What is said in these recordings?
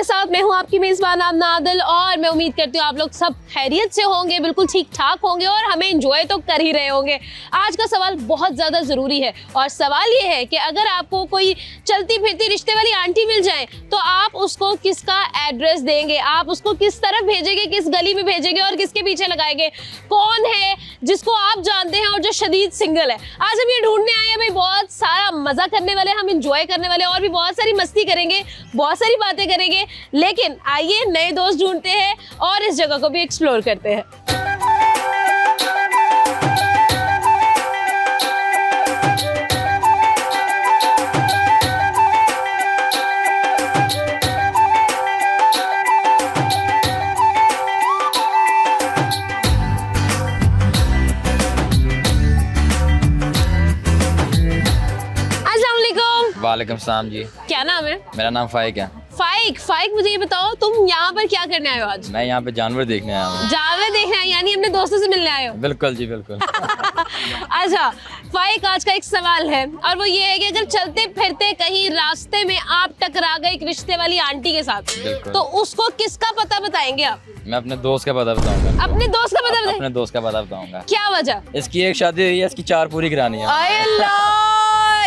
के साथ मैं हूं आपकी मेजबान आमना आदिल और मैं उम्मीद करती हूँ आप लोग सब खैरियत से होंगे, बिल्कुल ठीक ठाक होंगे और हमें एंजॉय तो कर ही रहे होंगे। आज का सवाल बहुत ज़्यादा ज़रूरी है और सवाल ये है कि अगर आपको कोई चलती फिरती रिश्ते वाली आंटी मिल जाए तो आप उसको किसका एड्रेस देंगे, आप उसको किस तरफ भेजेंगे, किस गली में भेजेंगे और किसके पीछे लगाएंगे। कौन है जिसको आप जानते हैं और जो शदीद सिंगल है। आज हम ये ढूंढने आए हैं भाई, बहुत सारा मजा करने वाले, हम इंजॉय करने वाले और भी बहुत सारी मस्ती करेंगे, बहुत सारी बातें करेंगे। लेकिन आइए नए दोस्त ढूंढते हैं और इस जगह को भी एक्सप्लोर करते हैं। वालेकुम सलाम जी। क्या नाम है? मेरा नाम फाइक है। फाइक, मुझे ये बताओ तुम यहाँ पर क्या करने आए हो आज? मैं यहाँ पे जानवर देखने आया हूँ। जानवर देखने आए यानी अपने दोस्तों से मिलने आए हो? बिल्कुल जी बिल्कुल। अच्छा फाइक, आज का एक सवाल है और वो ये है कि अगर चलते फिरते कहीं रास्ते में आप टकरा गए एक रिश्ते वाली आंटी के साथ तो उसको किसका पता बताएंगे आप? मैं अपने दोस्त का पता बताऊंगा। अपने दोस्त का पता बताएंगे? अपने दोस्त का पता बताऊंगा। क्या वजह? इसकी एक शादी हुई है, इसकी 4 पूरी करानी है। आए अल्लाह,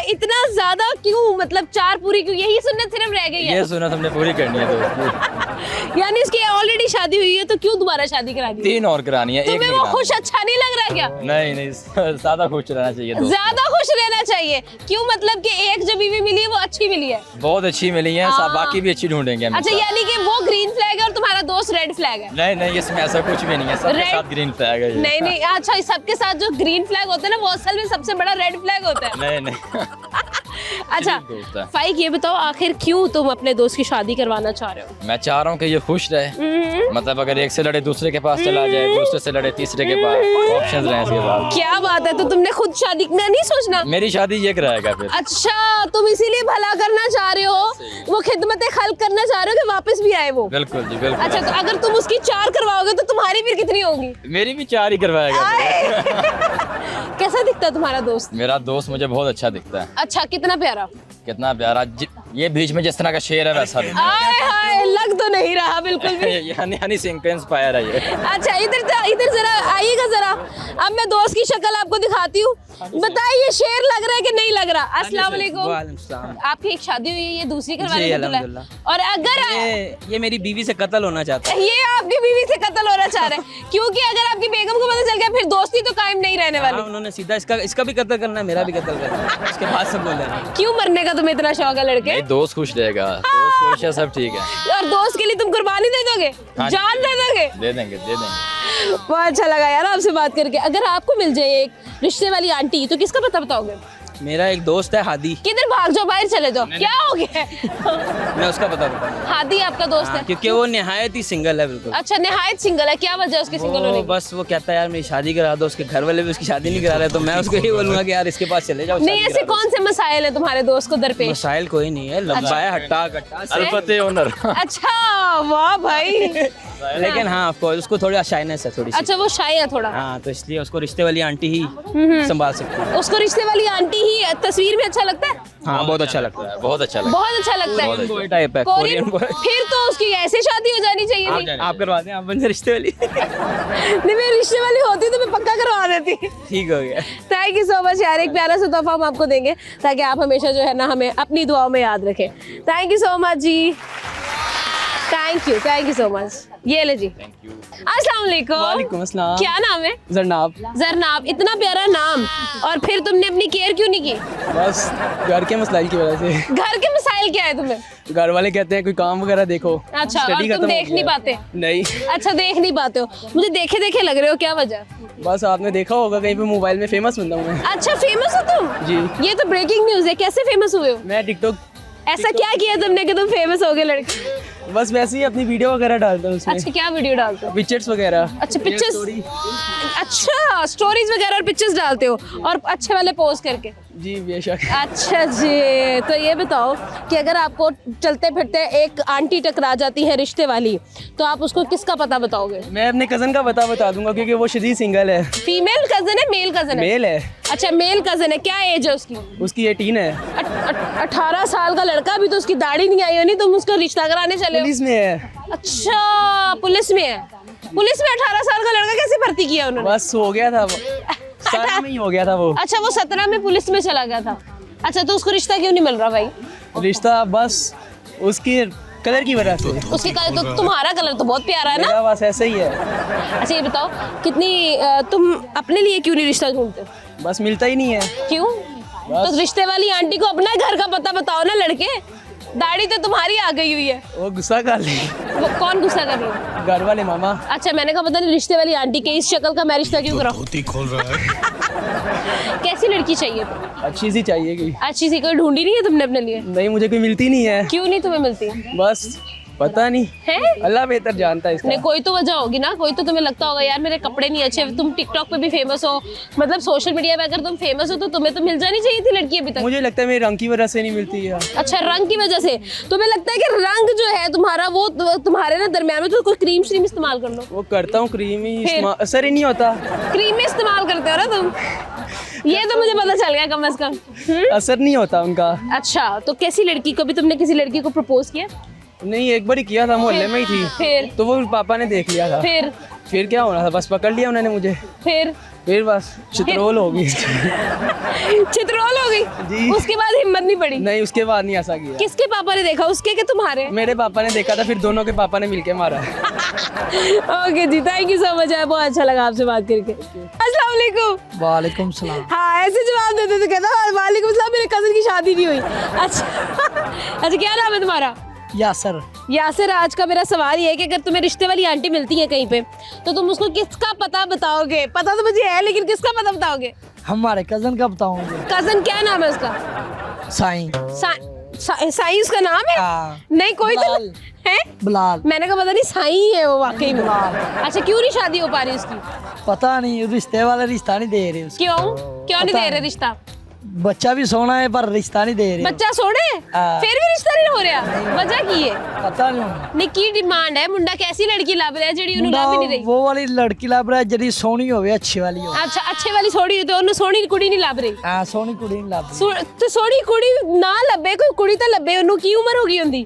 इतना ज्यादा क्यों? मतलब 4 पूरी क्यों? यही सुन्नत सिर्फ रह गई है? ये सुना तुमने पूरी करनी है दोस्त। यानी इसकी ऑलरेडी शादी हुई है तो क्यों दोबारा शादी करानी है? 3 और करानी है। तुम्हें वो खुश अच्छा नहीं लग रहा क्या? नहीं ज्यादा खुश रहना चाहिए दोस्त। ज्यादा खुश रहना चाहिए क्यों? मतलब कि एक जो बीवी मिली है वो अच्छी मिली है? बहुत अच्छी मिली है, बाकी भी अच्छी ढूंढेंगे। अच्छा यानी कि वो ग्रीन फ्लैग है और तुम्हारा दोस्त रेड फ्लैग है? नहीं इसमें ऐसा कुछ भी नहीं है, सबके साथ ग्रीन फ्लैग है। नहीं अच्छा, सबके साथ जो ग्रीन फ्लैग होता है ना वो असल में सबसे बड़ा रेड फ्लैग होता है। नहीं अच्छा फाइक, ये बताओ आखिर क्यों तुम अपने दोस्त की शादी करवाना चाह रहे हो? मैं चाह रहा हूँ कि ये खुश रहे। मतलब अगर एक से लड़े दूसरे के पास चला जाए, दूसरे से लड़े तीसरे के पास, ऑप्शंस रहे इसके पास। क्या बात है, तो तुमने खुद शादी का नहीं सोचना? मेरी शादी ये कराएगा फिर। अच्छा तुम इसीलिए भला करना चाह रहे हो, वो खिदमत खल्क करना चाह रहे हो कि वापस भी आए वो? बिल्कुल जी बिल्कुल। अच्छा तो अगर तुम उसकी 4 करवाओगे तो तुम्हारी फिर कितनी होगी? मेरी भी 4 ही करवाएगा। कैसा दिखता है तुम्हारा दोस्त? मेरा दोस्त मुझे बहुत अच्छा दिखता है। अच्छा कितना प्यारा? कितना प्यारा, ये बीच में जिस तरह का शेर है वैसा भी। हाय लग तो नहीं रहा बिल्कुल भी। यानी सिंह पे इंस्पायर है ये। अच्छा इधर जरा आइएगा जरा, अब मैं दोस्त की शक्ल आपको दिखाती हूँ, बताइए शेर लग रहा है कि नहीं लग रहा? अस्सलाम वालेकुम। आपकी एक शादी हुई है, ये दूसरी करवाने को बोला है और अगर ये मेरी बीवी से कत्ल होना चाहता है। ये आपकी बीवी से कत्ल होना चाह रहे हैं क्योंकि अगर आपकी बेगम को पता चल गया फिर दोस्ती तो कायम नहीं रहने वाली। उन्होंने सीधा इसका भी कत्ल करना है, मेरा भी कत्ल करना है, उसके बाद सब बोल रहे हैं। क्यों मरने का तुम्हें इतना शौक है लड़के? दोस्त खुश रहेगा, दोस्त खुश है, सब ठीक है। और दोस्त के लिए तुम कुर्बानी दे दोगे? जान दे दोगे? दे देंगे। बहुत अच्छा लगा यार आपसे बात करके। अगर आपको मिल जाए एक रिश्ते वाली आंटी तो किसका पता बताओगे? मेरा एक दोस्त है हादी। किधर भाग जाओ, बाहर चले जाओ। क्या हो गया? मैं उसका पता बताऊंगा। हादी आपका दोस्त है? क्योंकि वो निहायत ही सिंगल है। बिल्कुल। अच्छा निहायत सिंगल है, क्या वजह है उसके सिंगल होने की? बस वो कहता है यार मेरी शादी करा दो, उसके घर वाले भी उसकी शादी नहीं करा रहे, तो मैं उसको यही बोलूंगा कि यार इसके पास चले जाओ। नहीं ऐसे कौन से मसाइल है तुम्हारे दोस्त को दरपेश? मसाइल कोई नहीं है, लंबा है, हट्टा कट्टा। अच्छा वाह भाई। लेकिन हाँ उसको थोड़ा शाइनेस है थोड़ी सी। अच्छा वो शाय है थोड़ा। हाँ तो इसलिए उसको रिश्ते वाली आंटी ही संभाल सकती है। उसको रिश्ते वाली आंटी ही तस्वीर में अच्छा लगता है? हाँ बहुत अच्छा लगता है। बहुत अच्छा लगता है। टाइप है कोरियन बॉय। फिर तो उसकी ऐसे शादी हो जानी चाहिए थी। आप करवा दें, आप बन रिश्ते वाली। नहीं मैं रिश्ते वाली होती तो मैं पक्का करवा देती। ठीक हो गया। थैंक यू सो मच यार, एक प्यारा सा तोहफा हम आपको देंगे ताकि आप हमेशा जो है ना हमें अपनी दुआओं में याद रखें। थैंक यू सो मच जी, थैंक यू सो मच। ये ले जी। अस्सलाम वालेकुम। वालेकुम अस्सलाम। क्या नाम है? जरनाब। इतना प्यारा नाम, और फिर तुमने अपनी केयर क्यों नहीं की? बस घर के मसलाइल की वजह से। घर के मसाइल क्या है तुम्हें? घर वाले कहते हैं कोई काम वगैरह देखो। अच्छा और तुम देख नहीं पाते? नहीं। अच्छा देख नहीं पाते हो, मुझे देखे लग रहे हो, क्या वजह? बस आपने देखा होगा कहीं पे मोबाइल में फेमस बंदा हूँ मैं। अच्छा फेमस हो तुम? जी। ये तो ब्रेकिंग न्यूज है, कैसे फेमस हुए हो? मैं टिकटॉक। ऐसा क्या किया तुमने कि तुम फेमस हो गए लड़के? बस वैसे ही अपनी वीडियो वगैरह डालता हूँ उसमें। अच्छा क्या वीडियो डालते हो? पिक्चर्स वगैरह। अच्छा पिक्चर्स। अच्छा स्टोरीज वगैरह और पिक्चर्स डालते हो और अच्छे वाले पोस्ट करके? जी बेशक। अच्छा जी, तो ये बताओ कि अगर आपको चलते फिरते एक आंटी टकरा जाती है रिश्ते वाली तो आप उसको किसका पता बताओगे? मैं अपने कजन का बता दूंगा क्योंकि वो शदीद सिंगल है। फीमेल कजन है मेल कजन है? मेल है। अच्छा मेल कजन है, क्या एज है उसकी? उसकी 18 है। 18 साल का लड़का, अभी तो उसकी दाढ़ी नहीं आई होनी, तुम उसका रिश्ता कराने चले हो? पुलिस में है, अच्छा पुलिस में है। पुलिस में 18 साल का लड़का कैसे भर्ती किया उन्होंने? बस हो गया था वो, साल में ही हो गया था वो। अच्छा वो 17 में पुलिस में चला गया था। अच्छा तो उसको रिश्ता क्यों नहीं मिल रहा भाई? रिश्ता बस उसके कलर की वजह से। उसके कलर तो, तुम्हारा कलर तो बहुत प्यारा है ना। मेरा बस ऐसे ही है। अच्छा ये बताओ कितनी तुम अपने लिए क्यों नहीं रिश्ता ढूंढते हो? बस मिलता ही नहीं है। क्यों? तो रिश्ते वाली आंटी को अपना घर का पता बताओ ना लड़के, दाढ़ी तो तुम्हारी आ गई हुई है। वो गुस्सा कर ले, वो कौन गुस्सा कर रही है? घर वाले मामा। अच्छा मैंने कहा पता नहीं रिश्ते वाली आंटी के इस शक्ल का मैं रिश्ता क्यों कराऊं? धोती खोल रहा है। कैसी लड़की चाहिए तुम्हें? अच्छी सी चाहिए कोई। अच्छी सी कोई ढूंढी नहीं है तुमने अपने लिए? नहीं मुझे कोई मिलती नहीं है। क्यों नहीं तुम्हें मिलती बस पता नहीं, है? अल्लाह बेहतर जानता है इसका। नहीं कोई तो वजह होगी ना, कोई तो तुम्हें लगता होगा यार मेरे कपड़े नहीं अच्छे, तुम टिकटॉक पे भी फेमस हो, मतलब सोशल मीडिया पे अगर तुम फेमस हो तो तुम्हें तो मिल जानी चाहिए थी लड़की अभी तक। मुझे लगता है मेरे रंग की वजह से नहीं मिलती है। अच्छा रंग की वजह से तुम्हें लगता है कि रंग जो है तुम्हारा वो तुम्हारे ना दरमियान में, तो कोई क्रीम श्रीम इस्तेमाल कर लो। वो करता हूँ क्रीम ही, फिर? असर ही नहीं होता। क्रीम में इस्तेमाल करते हो ना तुम, ये तो मुझे पता चल गया कम से कम। असर नहीं होता उनका। अच्छा तो कैसी लड़की को, भी तुमने किसी लड़की को प्रपोज किया? नहीं एक बार ही किया था, मोहल्ले में ही थी। फिर? तो वो पापा ने देख लिया था। फिर क्या होना था, बस पकड़ लिया उन्होंने मुझे। फिर बस चित्रोल हो गई। चित्रोल हो गई जी। उसके बाद हिम्मत नहीं पड़ी? नहीं उसके बाद नहीं ऐसा किया। किसके पापा ने देखा, उसके कि तुम्हारे? मेरे पापा ने देखा था, फिर दोनों के पापा ने मिलके मारा। ओके जी थैंक यू सो मच, बहुत अच्छा लगा आपसे बात करके। अस्सलाम वालेकुम। वालेकुम सलाम। हाँ ऐसे जवाब देते तो कहता हाँ, वालेकुम सलाम, मेरे कजन की शादी नहीं हुई। अच्छा अच्छा क्या नाम है तुम्हारा? यासर। यासिर, आज का मेरा सवाल ये है कि अगर तुम्हें रिश्ते वाली आंटी मिलती है कहीं पे तो तुम उसको किसका पता बताओगे? पता तो मुझे है लेकिन किसका पता बताओगे? हमारे कजन का बताऊंगे। कजन क्या नाम है उसका? साईं। साईं उसका नाम है? नहीं कोई तो है। बिलाल। मैंने कहा पता नहीं साईं है वो वाकई में। अच्छा क्यों नहीं शादी हो पा रही उसकी? पता नहीं, रिश्ते वाले रिश्ता नहीं दे रहे। क्यों क्यों नहीं दे रहे रिश्ता? बच्चा भी सोना है पर रिश्ता नहीं दे रहे। बच्चा सोने फिर भी रिश्ता नहीं हो रहा, वजह की है? पता नहीं। नहीं की डिमांड है, मुंडा कैसी लड़की लभ रहा है जेडी उन्हें लभ ही नहीं रही? वो वाली लड़की लभ रहा है जेडी सोहनी होवे, अच्छी वाली हो। अच्छा अच्छे वाली सोहनी तो उन्हें सोहनी कुड़ी नहीं लभ रही? हां सोहनी कुड़ी नहीं लभ रही। तो सोहनी कुड़ी ना लभे, कोई कुड़ी तो लभे, उन्हें की उम्र होगी उनकी?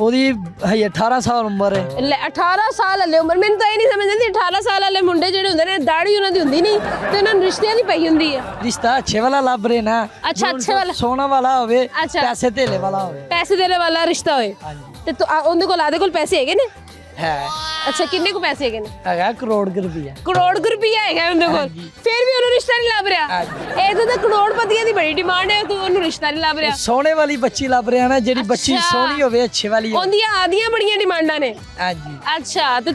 ओदी है 18 साल उम्र है। ले 18 साल वाले उम्र, मैंने तो ये नहीं समझ आती 18 साल वाले मुंडे जेडे हुंदे ने दाढ़ी उन्हां दी हुंदी नहीं ते उन्हां नूं रिश्ते दी पई हुंदी है। रिश्ता अच्छे वाला लभ रहे ना। अच्छा अच्छे वाला, सोना वाला होवे, अच्छा। पैसे देले वाला होवे। पैसे देने वाला रिश्ता होए ते तो उनदे कोल आदे कोल पैसे हैगे ने? है। अच्छा किन्ने को पैसे हैगे ने? हैगा करोड़ रुपया। करोड़ रुपया हैगा उनदे कोल, फिर भी उन्हें रिश्ता नहीं लभ रहा? ए तो करोड़पतियां दी बड़ी डिमांड है, तो उन्हें रिश्ता नहीं लभ रहा। सोने वाली बच्ची लभ रहे ना, जेडी बच्ची अच्छा। सोहनी होवे, अच्छे वाली हो। उनदियां आदियां बड़ियां डिमांडां ने। हां जी। अच्छा तो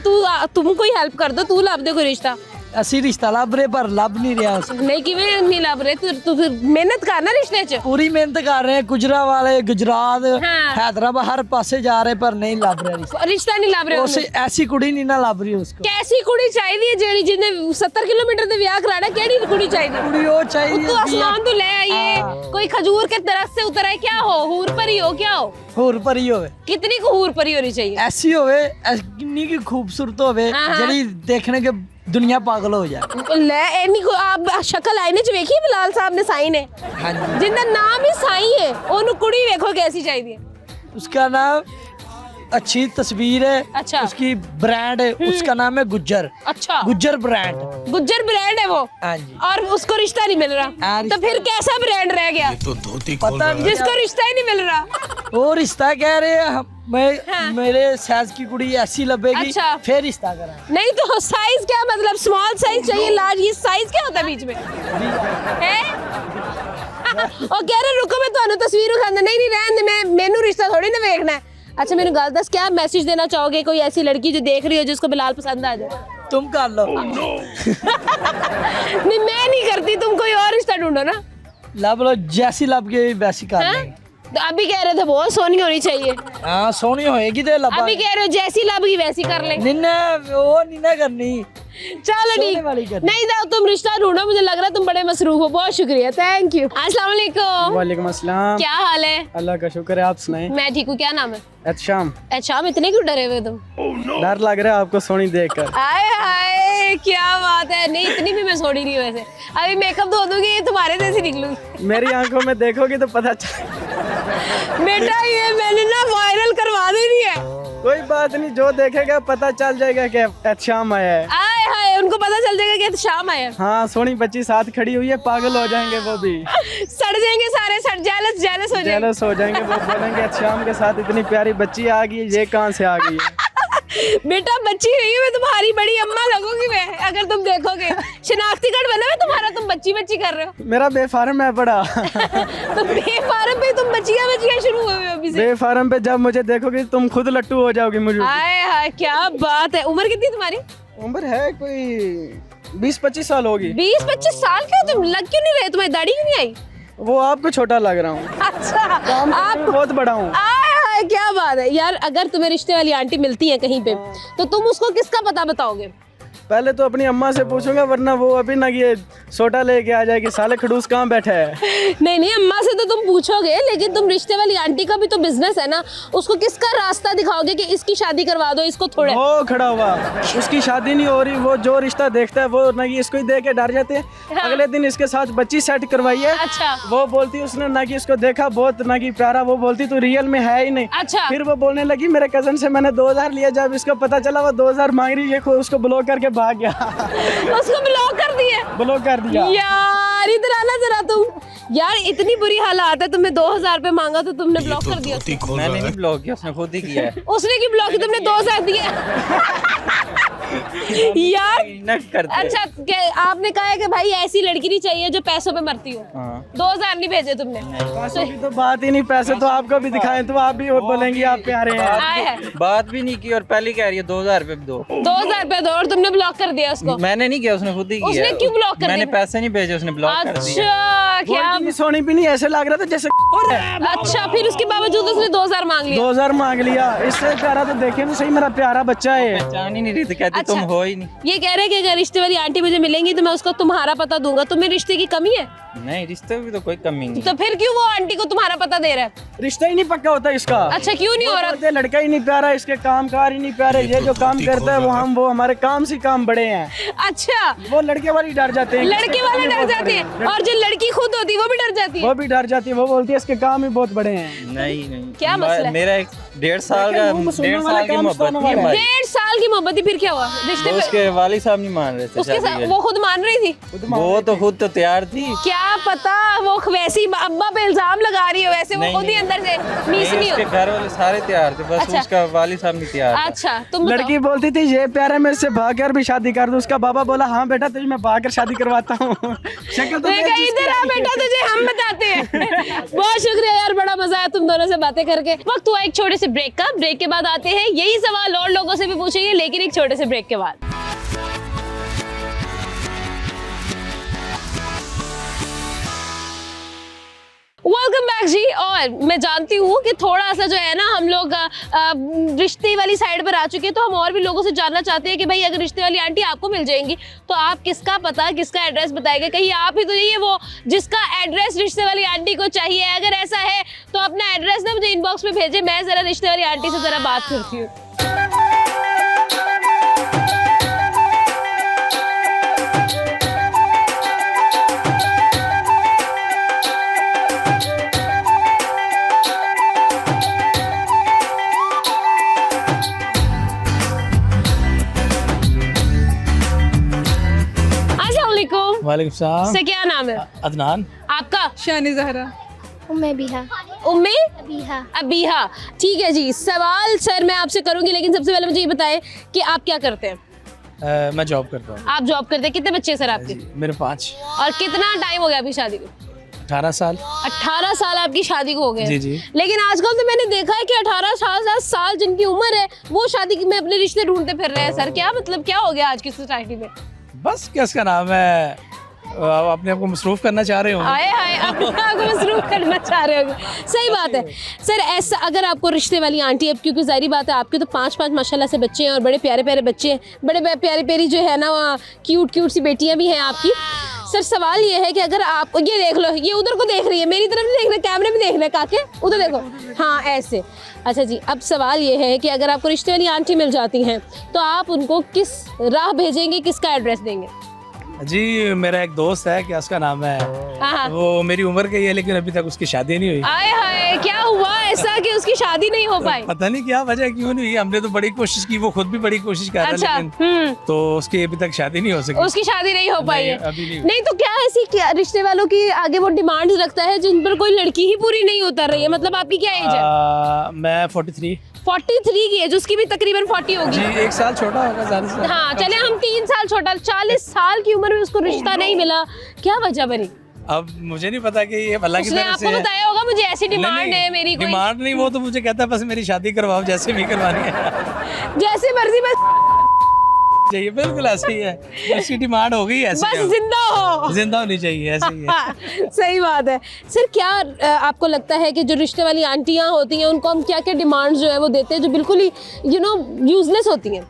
तुम कोई हेल्प कर दो, तू लभ दे कोई रिश्ता। ਅਸੀਂ ਰਿਸ਼ਤਾ ਲੱਭ ਰਹੇ ਪਰ ਲੱਭ ਨਹੀਂ ਰਿਹਾ ਉਸ नहीं किवें नहीं लभ रहे? तू फिर मेहनत करना रिश्ते च। पूरी मेहनत कर रहे हैं, गुजरावाले गुजरात हाँ। हैदराबाद हर पासे जा रहे पर नहीं ਲੱਭ ਰਿਹਾ ਰਿਸ਼ਤਾ। रिश्ता नहीं लभ रहे उस उन्हें? ऐसी कुड़ी नहीं ना ਲੱਭ ਰਹੀ उसको। कैसी कुड़ी चाहिए जेडी जिन्ने 70 किलोमीटर ते विआह कराना? केड़ी कुड़ी चाहिए? कुड़ी वो चाहिए तू आसमान तो ले आइए, हाँ। कोई खजूर के दरख्त से उतर आए, क्या हो हूर परी हो, क्या हो? ਹੋਰ ਭਰੀ ਹੋਵੇ, कितनी को हूर परी होनी चाहिए? ऐसी होवे कितनी की खूबसूरत होवे हाँ, हाँ। ਜਿਹੜੀ देखने के दुनिया पागल हो जाए। ले एनी को आप शक्ल आईने च वेखी बिलाल साहब ने साईं ने, हाँ जी। जिंदा नाम ही साईं है, ओनु कुड़ी वेखो कैसी चाहिए? उसका नाम अच्छी तस्वीर है। अच्छा। उसकी ब्रांड है, उसका नाम है गुज्जर। अच्छा गुज्जर ब्रांड। गुज्जर ब्रांड है वो, हाँ जी। और उसको रिश्ता नहीं मिल रहा, हाँ, तो फिर कैसा ब्रांड रह गया तो धोती खोल पता रहा नहीं है। जिसको रिश्ता ही नहीं मिल रहा? वो रिश्ता कह रहे हैं मैं हाँ। मेरे साइज की कुड़ी ऐसी लभेगी अच्छा। फिर रिश्ता करा। नहीं तो साइज क्या मतलब, स्मॉल साइज चाहिए, लार्ज, ये साइज क्या होता है बीच में है? और कह रहे रुको मैं ਤੁਹਾਨੂੰ तस्वीर दिखाना, नहीं नहीं रहने दे, मैं मेनू रिश्ता थोड़ी ना देखना है। अच्छा मेनू गल दस, क्या मैसेज देना चाहोगे कोई ऐसी लड़की जो देख रही हो जिसको बिलाल पसंद आ जाए? तुम कर लो। नहीं मैं नहीं करती, तुम कोई और रिश्ता ढूंढो ना। लब लो, जैसी लब के वैसी कर हाँ? लेंगे। तो अभी कह रहे थे बहुत सोनी होनी चाहिए, हाँ सोनी होएगी तो लबा। अभी कह रहे हो जैसी लबगी वैसी कर ले। निन्ने वो नहीं ना करनी, चलो ठीक, नहीं था तुम रिश्ता ढूंढो, मुझे लग रहा है तुम बड़े मसरूफ हो। बहुत शुक्रिया, थैंक यू। अस्सलाम वालेकुम। वालेकुम अस्सलाम। क्या हाल है? अल्लाह का शुक्र है, आप सुनाएं। मैं ठीक हूँ। क्या नाम है? अच्छा, शाम, इतने क्यों डरे हुए तुम? डर लग रहा है आपको सोनी देखकर। आए हाय, क्या बात है। नहीं, इतनी भी मैं सोड़ी नहीं हूँ वैसे। अभी मेकअप धो दूंगी, ये तुम्हारे जैसी निकलूंगी। मेरी आंखों में देखोगी तो पता चल। बेटा ये मैंने ना वायरल करवा देनी है। कोई बात नहीं, जो देखेगा पता चल जाएगा कि शाम आया है। आए हाय, उनको पता चल जाएगा कि शाम आया। हाँ, सोनी बच्ची साथ खड़ी हुई है, पागल हो जाएंगे वो भी। सड़ जाएंगे सारे, सड़ जेलस जेलस हो जाएंगे। जेलस हो जाएंगे, वो बोलेंगे शाम के साथ इतनी प्यारी बच्ची आ गई, ये कहाँ से आ गई है? बेटा बच्ची नहीं हूँ मैं, तुम्हारी बड़ी अम्मा लगूंगी मैं, अगर तुम देखोगे। शिनाख्ती कार्ड बना है तुम्हारा, तुम बच्ची बच्ची कर रहे हो। मेरा बेफारम है बड़ा। तो बेफारम पे तुम बच्चियां बच्चियां शुरू हुए हो अभी से। बेफारम पे जब मुझे देखोगे तुम खुद लट्टू हो जाओगी मुझे। हाय हाय, क्या बात है। उम्र कितनी तुम्हारी? उम्र है कोई 20-25 साल होगी। 20-25 साल के हो तुम? लग क्यों नहीं रहे? तुम्हारी दाढ़ी क्यों नहीं आई? वो आपको छोटा लग रहा हूँ। अच्छा, आप बहुत बड़ा हूँ। आय, क्या बात है यार। अगर तुम्हें रिश्ते वाली आंटी मिलती है कहीं पे, तो तुम उसको किसका पता बताओगे? पहले तो अपनी अम्मा से पूछूंगा, वरना वो अभी ना ये सोटा लेके आ जाएगी, साले खड़ूस कहाँ बैठा है। नहीं अम्मा से तो तुम पूछोगे, लेकिन तुम रिश्ते वाली आंटी का भी तो बिजनेस है ना, उसको किसका रास्ता दिखाओगे कि इसकी शादी करवा दो इसको थोड़े? वो खड़ा हुआ, उसकी शादी नहीं हो रही, वो जो रिश्ता देखता है वो ना कि इसको ही दे के डर जाते हैं। हाँ। अगले दिन इसके साथ बच्ची सेट करवाई है। अच्छा। वो बोलती उसने ना कि इसको देखा बहुत ना कि प्यारा, वो बोलती तू रियल में है ही नहीं। अच्छा। फिर वो बोलने लगी मेरे कजन से मैंने 2000 लिया, जब इसको पता चला वो 2000 मांग रही है, उसको ब्लॉक करके भाग गया। उसको ब्लॉक कर दिए? ब्लॉक कर दिया। यार इधर आना जरा तुम। यार इतनी बुरी हालात है, तुमने 2000 रुपए मांगा तो तुमने ब्लॉक कर दिया। मैंने नहीं ब्लॉक किया, उसने खुद ही किया है। उसने क्यों ब्लॉक किया? तुमने 2000 दिए। यार करते। अच्छा, आपने कहा है कि भाई ऐसी लड़की नहीं चाहिए जो पैसों पे मरती हो। 2000 नहीं भेजे तुमने? पैसों की तो बात ही नहीं, पैसे तो आपको भी दिखाए तो आप भी बोलेंगी आप प्यारे हैं। आए है। बात भी नहीं की और पहले कह रही है 2000 रुपए दो। 2000 रुपए दो और तुमने ब्लॉक कर दिया उसको? मैंने नहीं किया, उसने खुद ही किया। उसने क्यों ब्लॉक कर मैंने दिया? पैसे नहीं भेजे, उसने ब्लॉक कर दिया। अच्छा, क्या? सोनी भी नहीं, ऐसे लग रहा था जैसे। अच्छा, फिर उसके बावजूद उसने 2000 मांग लिया? 2000 मांग लिया। इससे प्यारा तो देखे तो सही, मेरा प्यारा बच्चा है। पहचान ही नहीं रही थी, कहती तुम हो ही नहीं। ये कह रहे हैं कि अगर रिश्ते वाली आंटी मुझे मिलेंगी तो मैं उसको तुम्हारा पता दूंगा। तुम्हें रिश्ते की कमी है? नहीं, रिश्ते में तो कोई कमी नहीं। तो फिर क्यों वो आंटी को तुम्हारा पता दे रहा है? रिश्ता ही नहीं पक्का होता इसका। अच्छा, क्यों नहीं हो रहा? बोलते लड़का ही नहीं प्यारा, इसके काम कार ही नहीं प्यारे, ये जो काम करता है वो हमारे काम से काम बड़े हैं। अच्छा, वो लड़के वाली डर जाते हैं। लड़के वाले डर जाते हैं और जो लड़की खुद होती है वो भी डर जाती है? वो भी डर जाती है, वो बोलती है इसके काम ही बहुत बड़े हैं। नहीं क्या मसला है? मेरा 1.5 साल की मोहब्बत थी हमारी। 1.5 साल की मोहब्बत थी, फिर क्या हुआ? रिश्ते वो में उसके वाली साहब नहीं मान रहे थे उसके शादी साथ के। वो खुद मान रही थी? वो तो खुद तो तैयार थी। क्या पता वो वैसी अब्बा पे इल्जाम लगा रही हो, वैसे वो नहीं, खुद ही नहीं। अंदर से नहीं, मीसनी हो। उसके घर वाले सारे तैयार थे, बस अच्छा। उसका वाली साहब नहीं तैयार था। अच्छा, तुम बताओ। लड़की बोलती थी ये प्यारा, मेरे से भाग कर भी शादी कर दूं। उसका बाबा बोला हाँ बेटा तुझे मैं भाग कर शादी करवाता हूँ। शक्ल तो देखा, इधर आ बेटा, तुझे हम बताते हैं। बहुत शुक्रिया यार, बड़ा मजा आया तुम दोनों से बातें करके। वक्त हुआ एक छोटे से ब्रेक का। ब्रेक के बाद आते हैं, यही सवाल और लोगों से भी पूछेंगे, लेकिन एक छोटे से ब्रेक के बाद। वेलकम बैक जी। और मैं जानती हूँ कि थोड़ा सा जो है ना हम लोग रिश्ते वाली साइड पर आ चुके हैं, तो हम और भी लोगों से जानना चाहते हैं कि भाई अगर रिश्ते वाली आंटी आपको मिल जाएंगी तो आप किसका पता, किसका एड्रेस बताएंगे? कहीं आप ही तो नहीं है वो जिसका एड्रेस रिश्ते वाली आंटी को चाहिए? अगर ऐसा है तो अपना एड्रेस ना मुझे इनबॉक्स में भेजे, मैं जरा रिश्ते वाली आंटी से जरा बात करती हूँ। वालेकुम सलाम। से क्या नाम है अदनान। आपका? शानी जहरा। उम्मे अबीहा। ठीक है जी। सवाल सर मैं आपसे करूंगी, लेकिन सबसे पहले मुझे ये बताएं कि आप क्या करते हैं? मैं जॉब करता हूँ। आप जॉब करते हैं? कितने बच्चे हैं सर आपके? मेरे 5। और कितना टाइम हो गया आपकी शादी को? 18 साल। 18 साल आपकी शादी को हो गए? जी जी। लेकिन आजकल तो मैंने देखा है कि 18 साल जिनकी उम्र है वो शादी में अपने रिश्ते ढूंढते फिर रहे हैं। सर क्या मतलब, क्या हो गया आज की सोसाइटी में? बस क्या इसका नाम है, अपने आप को मसरूफ करना चाह रहे हो। आए हाय अपने आप को मसरूफ करना चाह रहे हो। सही बात है सर। ऐसा अगर आपको रिश्ते वाली आंटी, अब क्योंकि जाहिर बात है आपके तो 5 माशाल्लाह से बच्चे हैं और बड़े प्यारे प्यारे बच्चे हैं, बड़े प्यारी प्यारी जो है ना क्यूट सी बेटियां भी हैं आपकी। सर सवाल ये है कि अगर आप ये देख लो, ये उधर को देख रही है, मेरी तरफ नहीं देख रहे, कैमरे में देख रहे काके, उधर देखो, हाँ ऐसे। अच्छा जी, अब सवाल ये है कि अगर आपको रिश्ते वाली आंटी मिल जाती हैं तो आप उनको किस राह भेजेंगे, किसका एड्रेस देंगे? जी मेरा एक दोस्त है, क्या उसका नाम है, हाँ। वो मेरी उम्र का ही है लेकिन अभी तक उसकी शादी नहीं हुई। आए हाय, क्या हुआ ऐसा कि उसकी शादी नहीं हो पाई? पता नहीं क्या वजह, क्यों नहीं हुई। हमने तो बड़ी कोशिश की, वो खुद भी बड़ी कोशिश कर रहा है, अच्छा, लेकिन तो उसकी अभी तक शादी नहीं हो सकी। उसकी शादी नहीं हो पाई है? अभी नहीं। नहीं तो क्या ऐसी क्या रिश्ते वालों की आगे वो डिमांड रखता है जिन पर कोई लड़की ही पूरी नहीं उतर रही है? मतलब आपकी क्या एज है? मैं 43 की एज, उसकी भी तकरीबन 40 होगी। जी, 1 साल छोटा होगा ज़्यादा से। हाँ चले हम 3 साल छोटा, 40 साल की उम्र में उसको रिश्ता नहीं मिला, क्या वजह बनी? अब मुझे नहीं पता कि ये अल्लाह की उसने तरफ से आपको है। बताया होगा मुझे ऐसी डिमांड नहीं, है मेरी कोई? डिमांड नहीं, वो तो मुझे कहता है बस मेरी शादी करवाओ, जैसे भी करवानी है। जैसे मर्जी बस चाहिए, बिल्कुल ऐसे ही है, उसकी डिमांड हो गई ऐसे बस ही जिंदा हो। जिंदा होनी चाहिए, ऐसे ही है। सही बात है सर। क्या आपको लगता है कि जो रिश्ते वाली आंटियां होती हैं उनको हम क्या क्या डिमांड जो है वो देते हैं जो बिल्कुल ही यूजलेस होती हैं?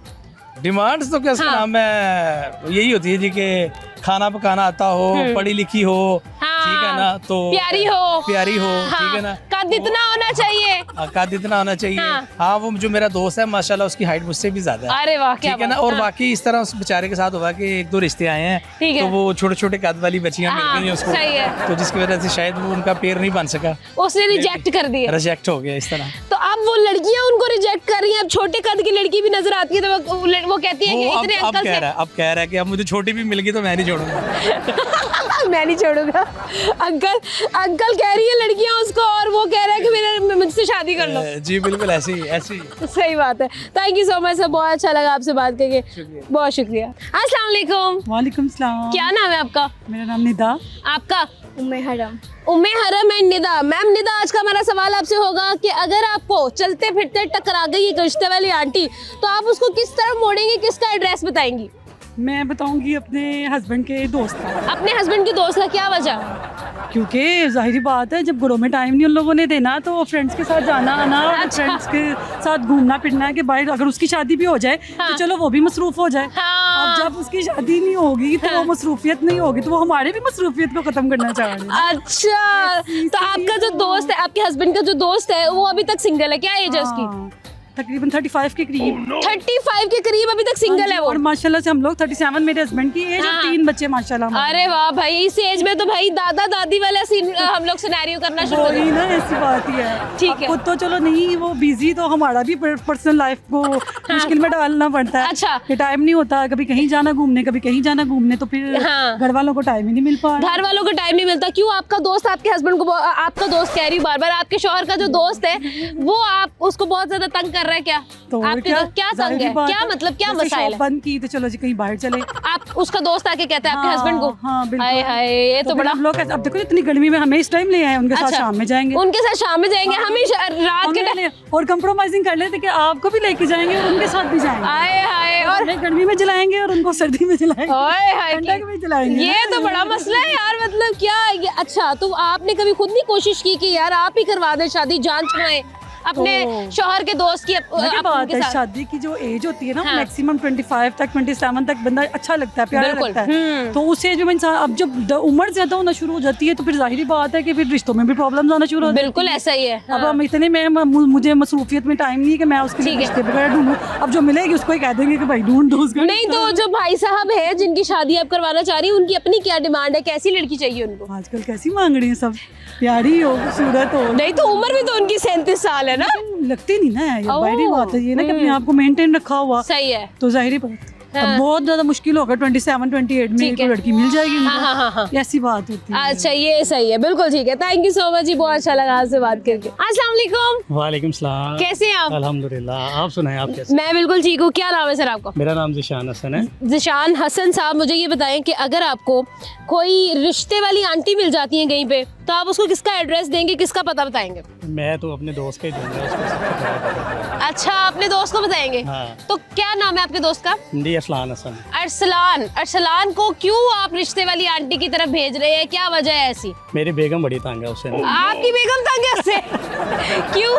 डिमांड्स तो क्या उसका हाँ। नाम है, यही होती है जी कि खाना पकाना आता हो, पढ़ी लिखी हो, ठीक है ना, तो प्यारी हो, हाँ, ठीक है ना, कद इतना होना चाहिए, कद इतना होना चाहिए। हाँ, वो जो मेरा दोस्त है माशाल्लाह उसकी हाइट मुझसे भी ज्यादा है। अरे वाह, क्या ठीक है ना। बात। और हाँ। बाकी इस तरह उस बेचारे के साथ हुआ कि 1-2 रिश्ते आए हैं, ठीक है। तो वो छोटे छोटे कद वाली बच्चियां मिल हाँ, गई उसको, सही है। तो जिसकी वजह से शायद वो उनका पेड़ नहीं बन सका, उसने रिजेक्ट कर दिया, रिजेक्ट हो गया इस तरह। तो अब वो लड़कियां उनको रिजेक्ट कर रही हैं। अब छोटे कद की लड़की भी नजर आती है तो वो कहती है कि इतने अब अंकल कह रहा है, अब कह रहा है कि अब मुझे छोटी भी मिल गई तो मैं नहीं छोड़ूंगा। मैं नहीं छोड़ूंगा। अंकल कह रही है लड़कियां उसको, और वो कह रहा है कि मुझसे शादी कर लो। जी बिल्कुल ऐसे ही। सही बात है। Thank you so much sir, बहुत अच्छा लगा आपसे बात करके, बहुत शुक्रिया। अस्सलाम वालेकुम। वालेकुम सलाम। क्या नाम है आपका? मेरा नाम निदा। आपका? उम्मे हरम। उम्मे हरम एंड निदा। मैम निदा, आज का हमारा सवाल आपसे होगा कि अगर आपको चलते फिरते टकरा गई एक रिश्ते वाली आंटी तो आप उसको किस तरफ मोड़ेंगे, किसका एड्रेस बताएंगी? मैं बताऊंगी अपने हस्बैंड के दोस्त का। अपने हस्बैंड के दोस्त का? क्या वजह? क्योंकि जाहिर बात है जब घरों में टाइम नहीं उन लोगों ने देना तो फ्रेंड्स के साथ जाना आना, अच्छा। फ्रेंड्स के साथ घूमना फिरना है कि भाई अगर उसकी शादी भी हो जाए हाँ। तो चलो वो भी मसरूफ हो जाए। हाँ। अब जब उसकी शादी नहीं होगी तो वो मसरूफियत नहीं होगी तो वो हमारे भी मसरूफियत को खत्म करना चाह रहे हैं। अच्छा, तो आपका जो दोस्त है, आपके हस्बैंड का जो दोस्त है, वो अभी तक सिंगल है? क्या एज है उसकी? हाँ, तकरीबन 35 के करीब। 35 के करीब अभी तक सिंगल है वो? और माशाल्लाह से हम लोग 37 मेरे हस्बैंड की एज और हाँ। 3 बच्चे माशाल्लाह हमारे। अरे वाह भाई, इस एज में तो भाई दादा दादी वाला सीन हम लोग सिनेरियो करना शुरू कर वही ना, ऐसी बात ही है। ठीक अब है। खुद तो चलो नहीं वो बिजी, तो हमारा भी पर्सनल लाइफ को मुश्किल में डालना पड़ता है। अच्छा। कि टाइम नहीं होता, कभी कहीं जाना घूमने, कभी कहीं जाना घूमने, तो फिर हाँ। घर वालों को टाइम ही नहीं मिल पा रहा। घर वालों को टाइम नहीं मिलता। क्यों? आपका दोस्त आपके हस्बैंड को आपका दोस्त कह रही हूँ बार बार, आपके शौहर का जो दोस्त है वो आप उसको बहुत ज्यादा तंग कर रहा है क्या? तो और आपके दोस्त क्या तंग जाहिर है? सी बात क्या है, मतलब क्या जैसे मसाइल शॉप है? बंद की तो चलो जी कहीं बाहर चले। आप उसका दोस्त आके कहता है आपके हाँ, हस्बैंड को? हाँ, बिल्कुल। हाय हाय, ये तो फिर बड़ा। हम लोग अब देखो इतनी गर्मी में हमें इस टाइम ले आए, उनके साथ अच्छा, शाम में जाएंगे। उनके साथ शाम में जाएंगे, हमेशा रात के टाइम। और कंप्रोमाइजिंग कर लेते कि आपको भी लेके जाएंगे और उनके साथ भी जाएंगे। हाय हाय, और हमें गर्मी में जलाएंगे और उनको सर्दी में जलाएंगे, हाय हाय, ठंडक में जलाएंगे। ये तो बड़ा मसला है यार। मतलब क्या ये? अच्छा, तो आपने कभी खुद नहीं कोशिश की कि यार आप ही करवा दें शादी, जान छुड़ाएं अपने तो शौहर के दोस्त की क्या बात उनके है, साथ? शादी की जो एज होती है ना, हाँ। मैक्सिमम 25 तक 27 तक बंदा अच्छा लगता है, प्यारा बिल्कुल। लगता है। तो उस एज में इंसान अब जब उम्र ज्यादा होना शुरू हो जाती है तो फिर जाहिर बात है कि फिर रिश्तों में भी प्रॉब्लम आना शुरू हो जाती है। बिल्कुल ऐसा ही है। अब हम इतने में मुझे मसरूफियत में टाइम नहीं है कि मैं उसके लिए ठीक है। रिश्ते वगैरह ढूंढूं। अब जो मिलेगी उसको ही कह देंगे कि भाई ढूंढ दो उसको। नहीं तो जो भाई साहब है जिनकी शादी आप करवाना चाह रही हैं, उनकी अपनी क्या डिमांड है? कैसी लड़की चाहिए उनको? आजकल कैसी मांग रही है सब, प्यारी हो, खूबसूरत हो। नहीं तो उम्र भी तो उनकी 37 साल है ना। लगती नहीं ना है, ये ओह, बड़ी बात है ये ना कि अपने आप को मेंटेन रखा हुआ, सही है। तो जाहिर बात हाँ। अब बहुत ज्यादा मुश्किल होगा 27-28 में ठीक कोई है। लड़की मिल जाएगी हाँ, हाँ, हाँ, हाँ। उनको। ऐसी बात होती है। अच्छा, ये सही है, बिल्कुल ठीक है। थैंक यू सो मच जी, बहुत अच्छा लगा आपसे बात करके। अस्सलाम वालेकुम। वालेकुम सलाम। कैसे हैं आप? अल्हम्दुलिल्लाह, आप सुनाएं आप कैसे? मैं बिल्कुल ठीक हूँ। क्या नाम है सर आपका? मेरा नाम ज़िशान हसन है। ज़िशान हसन साहब, मुझे ये बताएं कि अगर आपको कोई रिश्ते वाली आंटी मिल जाती है कहीं पे तो आप उसको किसका एड्रेस देंगे, किसका पता बताएंगे? मैं तो अपने दोस्त का ही दूंगा, उसको सबसे पहले पता अच्छा, अपने दोस्त को बताएंगे। हाँ। तो क्या नाम है आपके दोस्त का? है। जी अरसलान हसन। अरसलान। अरसलान को क्यों आप रिश्ते वाली आंटी की तरफ भेज रहे हैं, क्या वजह है ऐसी? मेरी बेगम बड़ी तंग है उससे, आपकी बेगम तंग है उससे? क्यों?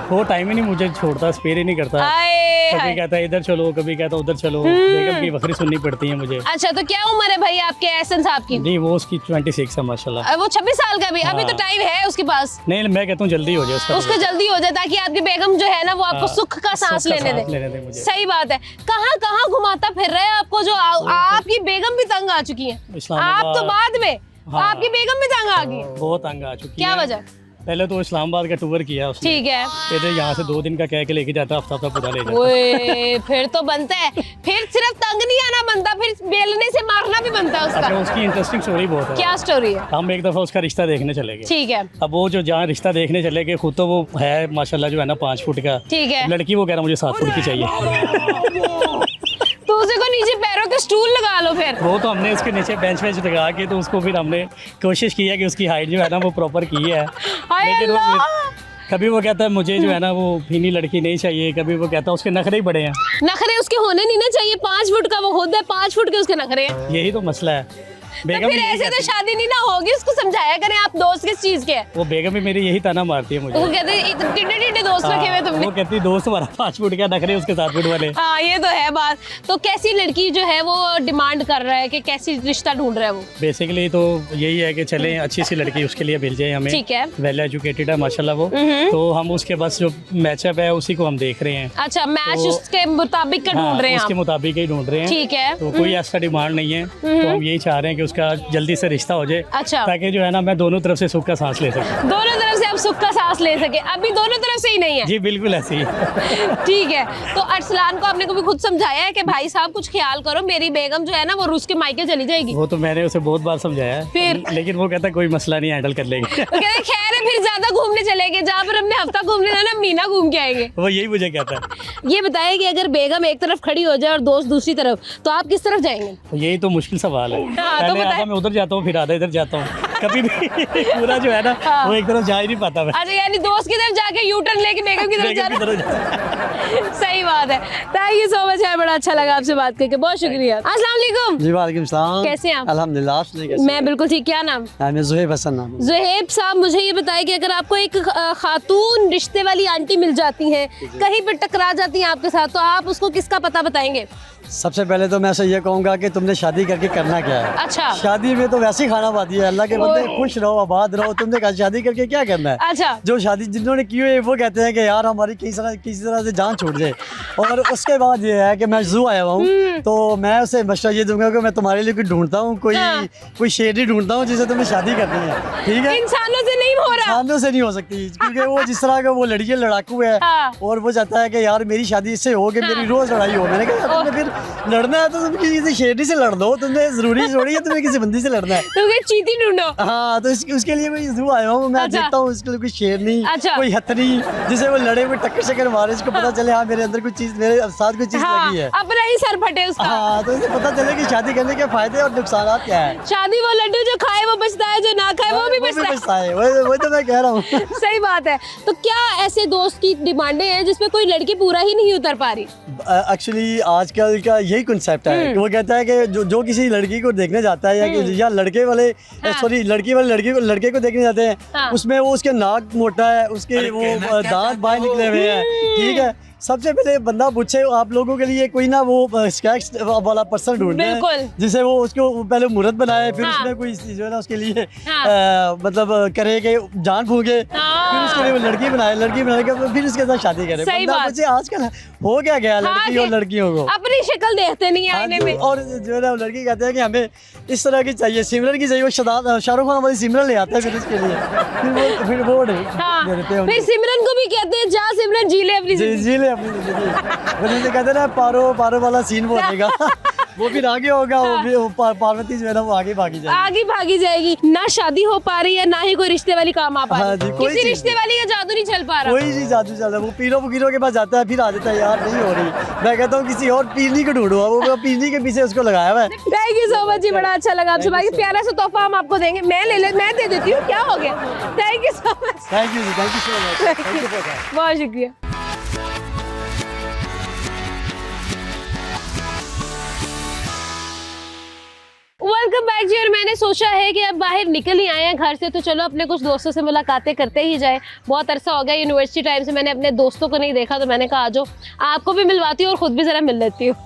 वो टाइम ही नहीं मुझे छोड़ता, स्पेयर ही नहीं करता। आए कभी हाय। कहता है इधर चलो, कभी कहता है उधर चलो। बेगम की बकरी सुननी पड़ती है मुझे। अच्छा, तो क्या उम्र है भाई आपके एहसन साहब की? जी वो उसकी 26 है माशाल्लाह। वो 26 साल का भी, अभी तो हाँ। टाइम है उसके पास। नहीं मैं कहता हूँ जल्दी हो जाए उसका। उसको जल्दी हो जाए ताकि आपकी बेगम जो है ना वो आपको हाँ, सुख का सांस सुख का लेने सांस लेने दे दे। मुझे। सही बात है। कहाँ कहाँ घुमाता फिर रहे हैं आपको, जो आपकी बेगम भी तंग आ चुकी है। इस्लामाबाद। आप तो बाद में, हाँ। आपकी बेगम भी तंग आ गई। बहुत तंग आ चुकी क्या है। वजह? पहले तो इस्लामाबाद का टूर किया उसने। ठीक है। इधर यहाँ से 2 दिन का कह के लेके जाता, हफ्ता पूरा ले जाता। ओए, फिर तो बनता है। फिर सिर्फ तंग नहीं आना बनता, फिर बेलने से मारना भी बनता है अच्छा उसका। उसकी इंटरेस्टिंग स्टोरी बहुत है। क्या स्टोरी है? हम एक दफ़ा उसका रिश्ता देखने चले गए। ठीक है। अब वो जो जहाँ रिश्ता देखने चले गए, खुद तो वो है माशाल्लाह जो है ना 5 फुट का। ठीक है। लड़की वो कह रहा मुझे 7 फुट की चाहिए। तो उसे को नीचे पैरों के स्टूल लगा लो फिर। वो तो हमने उसके नीचे बेंच लगा के तो उसको फिर हमने कोशिश की है कि उसकी हाइट जो है ना वो प्रॉपर की है। हाय लेकिन वो अल्लाह। फिर कभी वो कहता है मुझे जो है ना वो फीनी लड़की नहीं चाहिए, कभी वो कहता है उसके नखरे ही बड़े हैं। नखरे उसके होने नहीं ना चाहिए, 5 फुट का वो होता है, 5 फुट के उसके नखरे हैं। यही तो मसला है। तो बेगम फिर भी यही ऐसे तो कहती है। शादी नहीं ना होगी, उसको समझाया करें आप दोस्त किस चीज के हैं। वो बेगम भी मेरी यही ताना मारती है मुझे। वो कहते हैं टिड्डे टिड्डे दोस्त रखे हुए तुमने। वो कहती है दोस्त हमारा 5 फुट का, नखरे उसके 7 फुट वाले। हाँ ये तो है बात। तो कैसी लड़की जो है वो डिमांड कर रहा है कि कैसी रिश्ता ढूंढ रहा है वो? बेसिकली तो यही है कि चलें अच्छी सी लड़की उसके लिए मिल जाए हमें। ठीक है। वेल एजुकेटेड है माशाल्लाह वो। तो हम उसके बस जो मैचअप है उसी को हम देख रहे हैं। अच्छा, मैच तो- उसके मुताबिक का हाँ, ढूंढ रहे हैं उसके आप। मुताबिक ही ढूंढ रहे हैं। ठीक है। तो कोई ऐसा डिमांड नहीं है, तो हम यही चाह रहे हैं कि उसका जल्दी से रिश्ता हो जाए। अच्छा। ताकि जो है ना मैं दोनों तरफ से सुख का सांस ले सकूं। दोनों तरफ से आप सुख का सांस ले सके। अभी दोनों तरफ से ही नहीं है। जी बिल्कुल ऐसे ही। ठीक है। तो अरसलान को आपने कभी खुद समझाया है कि भाई साहब कुछ ख्याल करो, मेरी बेगम जो है ना वो रूस के मायके चली जाएगी? वो तो मैंने उसे बहुत बार समझाया है। फिर? लेकिन वो कहता है कोई मसला नहीं, हैंडल कर लेंगे। वो कहते हैं खैर है, फिर ज्यादा घूमने चलेंगे, जहाँ पर हमने हफ्ता घूमने जाना मीना घूम के आएंगे। वो यही मुझे कहता है। ये बताइए कि अगर बेगम एक तरफ खड़ी हो जाए और दोस्त दूसरी तरफ, तो आप किस तरफ जाएंगे? तो यही तो मुश्किल सवाल है। हाँ, तो पहले बताएं। आधा मैं उधर जाता हूँ, फिर आधा इधर जाता हूँ। कभी भी पूरा जो है ना हाँ। वो एक तरफ जा ही नहीं पाता मैं। अच्छा, यानी दोस्त की तरफ जाके यू टर्न लेके बेगम की तरफ बेगम की जाना। तरफ जाता। सही बात है। थैंक यू सो मच यार, बड़ा अच्छा लगा आपसे बात करके, बहुत शुक्रिया। अस्सलाम वालेकुम। जी वालेकुम सलाम। कैसे हैं आप? अल्हम्दुलिल्लाह, आप सुनाइए कैसे? मैं बिल्कुल ठीक। क्या नाम? मैं ज़ुहैब हसन नाम है। ज़ुहैब साहब, मुझे ये बताइए कि अगर आपको एक खातून रिश्ते वाली आंटी मिल जाती है, कहीं पर टकरा जाती है आपके साथ, तो आप उसको किसका पता बताएंगे? सबसे पहले तो मैं ऐसा ये कहूँगा कि तुमने शादी करके करना क्या है। अच्छा। शादी में तो वैसे ही खाना पाती है, अल्लाह के बंदे खुश रहो आबाद रहो। तुमने कहा शादी करके क्या करना है? अच्छा। जो शादी जिन्होंने की हुई है वो कहते हैं कि यार हमारी किसी तरह से जान छूट जाए। और उसके बाद ये है कि मैं ज़ू आया हुआ हूँ, तो मैं उसे मशवरा ये दूंगा कि मैं तुम्हारे लिए कुछ ढूंढता हूँ, कोई शेरनी ढूंढता हूँ जिसे तुम्हें शादी करनी है। ठीक है, इंसानों से नहीं हो रहा। इंसानों से नहीं हो सकती, क्योंकि वो जिस तरह का वो लड़की लड़ाकू है। हाँ। और वो चाहता है कि यार मेरी शादी इससे हो कि मेरी रोज लड़ाई हो। मैंने कहा यार तुमने फिर लड़ना है तो तुम किसी शेरनी से लड़ दो, तुमने जरूरी थोड़ी है तुम्हें किसी बंदी से लड़ना है। तो कोई चीटी ढूंढो। हाँ, तो उसके लिए मैं ज़ू आया हूँ। मैं अच्छा। देखता हूँ उसके लिए कोई शेरनी, अच्छा। कोई हथनी जिसे वो लड़े हुए टक्कर शक्कर मारे, इसको पता चले हाँ मेरे अंदर कुछ चीज, मेरे साथ कोई चीज हाँ, लगी है। अपना ही सर फटे उसका। हाँ, तो इसे पता चले कि शादी करने के फायदे और नुकसान क्या है। शादी वो लड्डू जो खाए वो बचता है, जो ना खाए वो भी बचता है। है। वही तो मैं कह रहा हूँ। सही बात है। तो क्या ऐसे दोस्त की डिमांडें हैं जिसमें कोई लड़की पूरा ही नहीं उतर पा रही? एक्चुअली आजकल का यही कंसेप्ट है कि वो कहता है कि जो किसी लड़की को देखने जाता है या लड़के वाले सॉरी लड़की वाले लड़के को देखने जाते हैं, हाँ। उसमें वो उसके नाक मोटा है, उसके वो दांत बाहर निकले हुए हैं। ठीक है, सबसे पहले बंदा पूछे आप लोगों के लिए कोई ना वो स्कैक्स वाला पर्सन ढूंढते बिल्कुल। हैं जिसे वो उसको पहले मुहूर्त बनाए, फिर हाँ। उसमें कोई जो है ना उसके लिए हाँ। मतलब करे कि जान फूके, हाँ। फिर उसके लिए वो लड़की बनाए के फिर उसके साथ शादी करे। सही बंदा बात। पूछे आजकल हो क्या गया लड़की और लड़कियों को? अपनी शक्ल देखते नहीं है हाँ आईने जी, में। और जो है ना लड़की कहते हैं कि हमें इस तरह की चाहिए, सिमरन की चाहिए। वो शाहरुख खान वाली सिमरन ले आता है फिर उसके लिए, फिर वो दे हाँ। देते हैं फिर उनको। सिमरन को भी कहते हैं जा सिमरन जी ले अपनी जी जिंदगी। जी ले अपनी जिंदगी। वो जैसे कहते हैं ना पारो वाला सीन वो बनेगा। वो फिर आगे होगा, वो पार्वती जो है ना वो आगे भागी जाएगी। आगे भागी जाएगी। ना शादी हो पा रही है, ना ही कोई रिश्ते वाली काम आ पा हाँ रही जी, है। कोई किसी चीज़ रिश्ते वाली का जादू नहीं चल पा रहा। कोई जी जादू चल रहा है, वो पीरों फकीरों के पास जाता है, फिर आ जाता है यार नहीं हो रही। मैं कहता हूँ किसी और पीरनी को ढूंढूंगा, वो पीरनी के पीछे उसको लगाया हुआ है। थैंक यू सो मच जी, बड़ा अच्छा लगा आपसे बात। प्यारा सा तोहफा हम आपको देंगे। मैं दे देती हूँ, क्या हो गया। Thank you so much. Thank you so much, thank you. बहुत शुक्रिया। वेलकम बैक जी। और मैंने सोचा है कि अब बाहर निकल ही आए हैं घर से, तो चलो अपने कुछ दोस्तों से मुलाकातें करते ही जाए। बहुत अरसा हो गया यूनिवर्सिटी टाइम से मैंने अपने दोस्तों को नहीं देखा, तो मैंने कहा आज आपको भी मिलवाती हूँ और खुद भी जरा मिल लेती हूँ।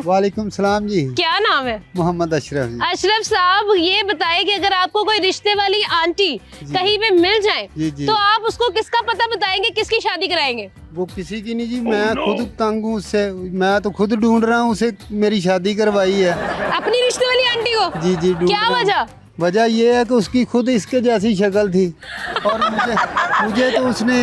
वालेकुम सलाम जी। क्या नाम है? मोहम्मद अशरफ जी। अशरफ साहब, ये बताइए कि अगर आपको कोई रिश्ते वाली आंटी कहीं पे मिल जाए जी। तो आप उसको किसका पता बताएंगे, किसकी शादी कराएंगे? वो किसी की नहीं जी, मैं खुद तंग हूँ उससे, मैं तो खुद ढूंढ रहा हूँ उसे, मेरी शादी करवाई है। अपनी रिश्ते वाली आंटी को? जी ढूंढ क्या रहा हूँ। वजह? वजह ये है कि उसकी खुद इसके जैसी शक्ल थी और मुझे तो उसने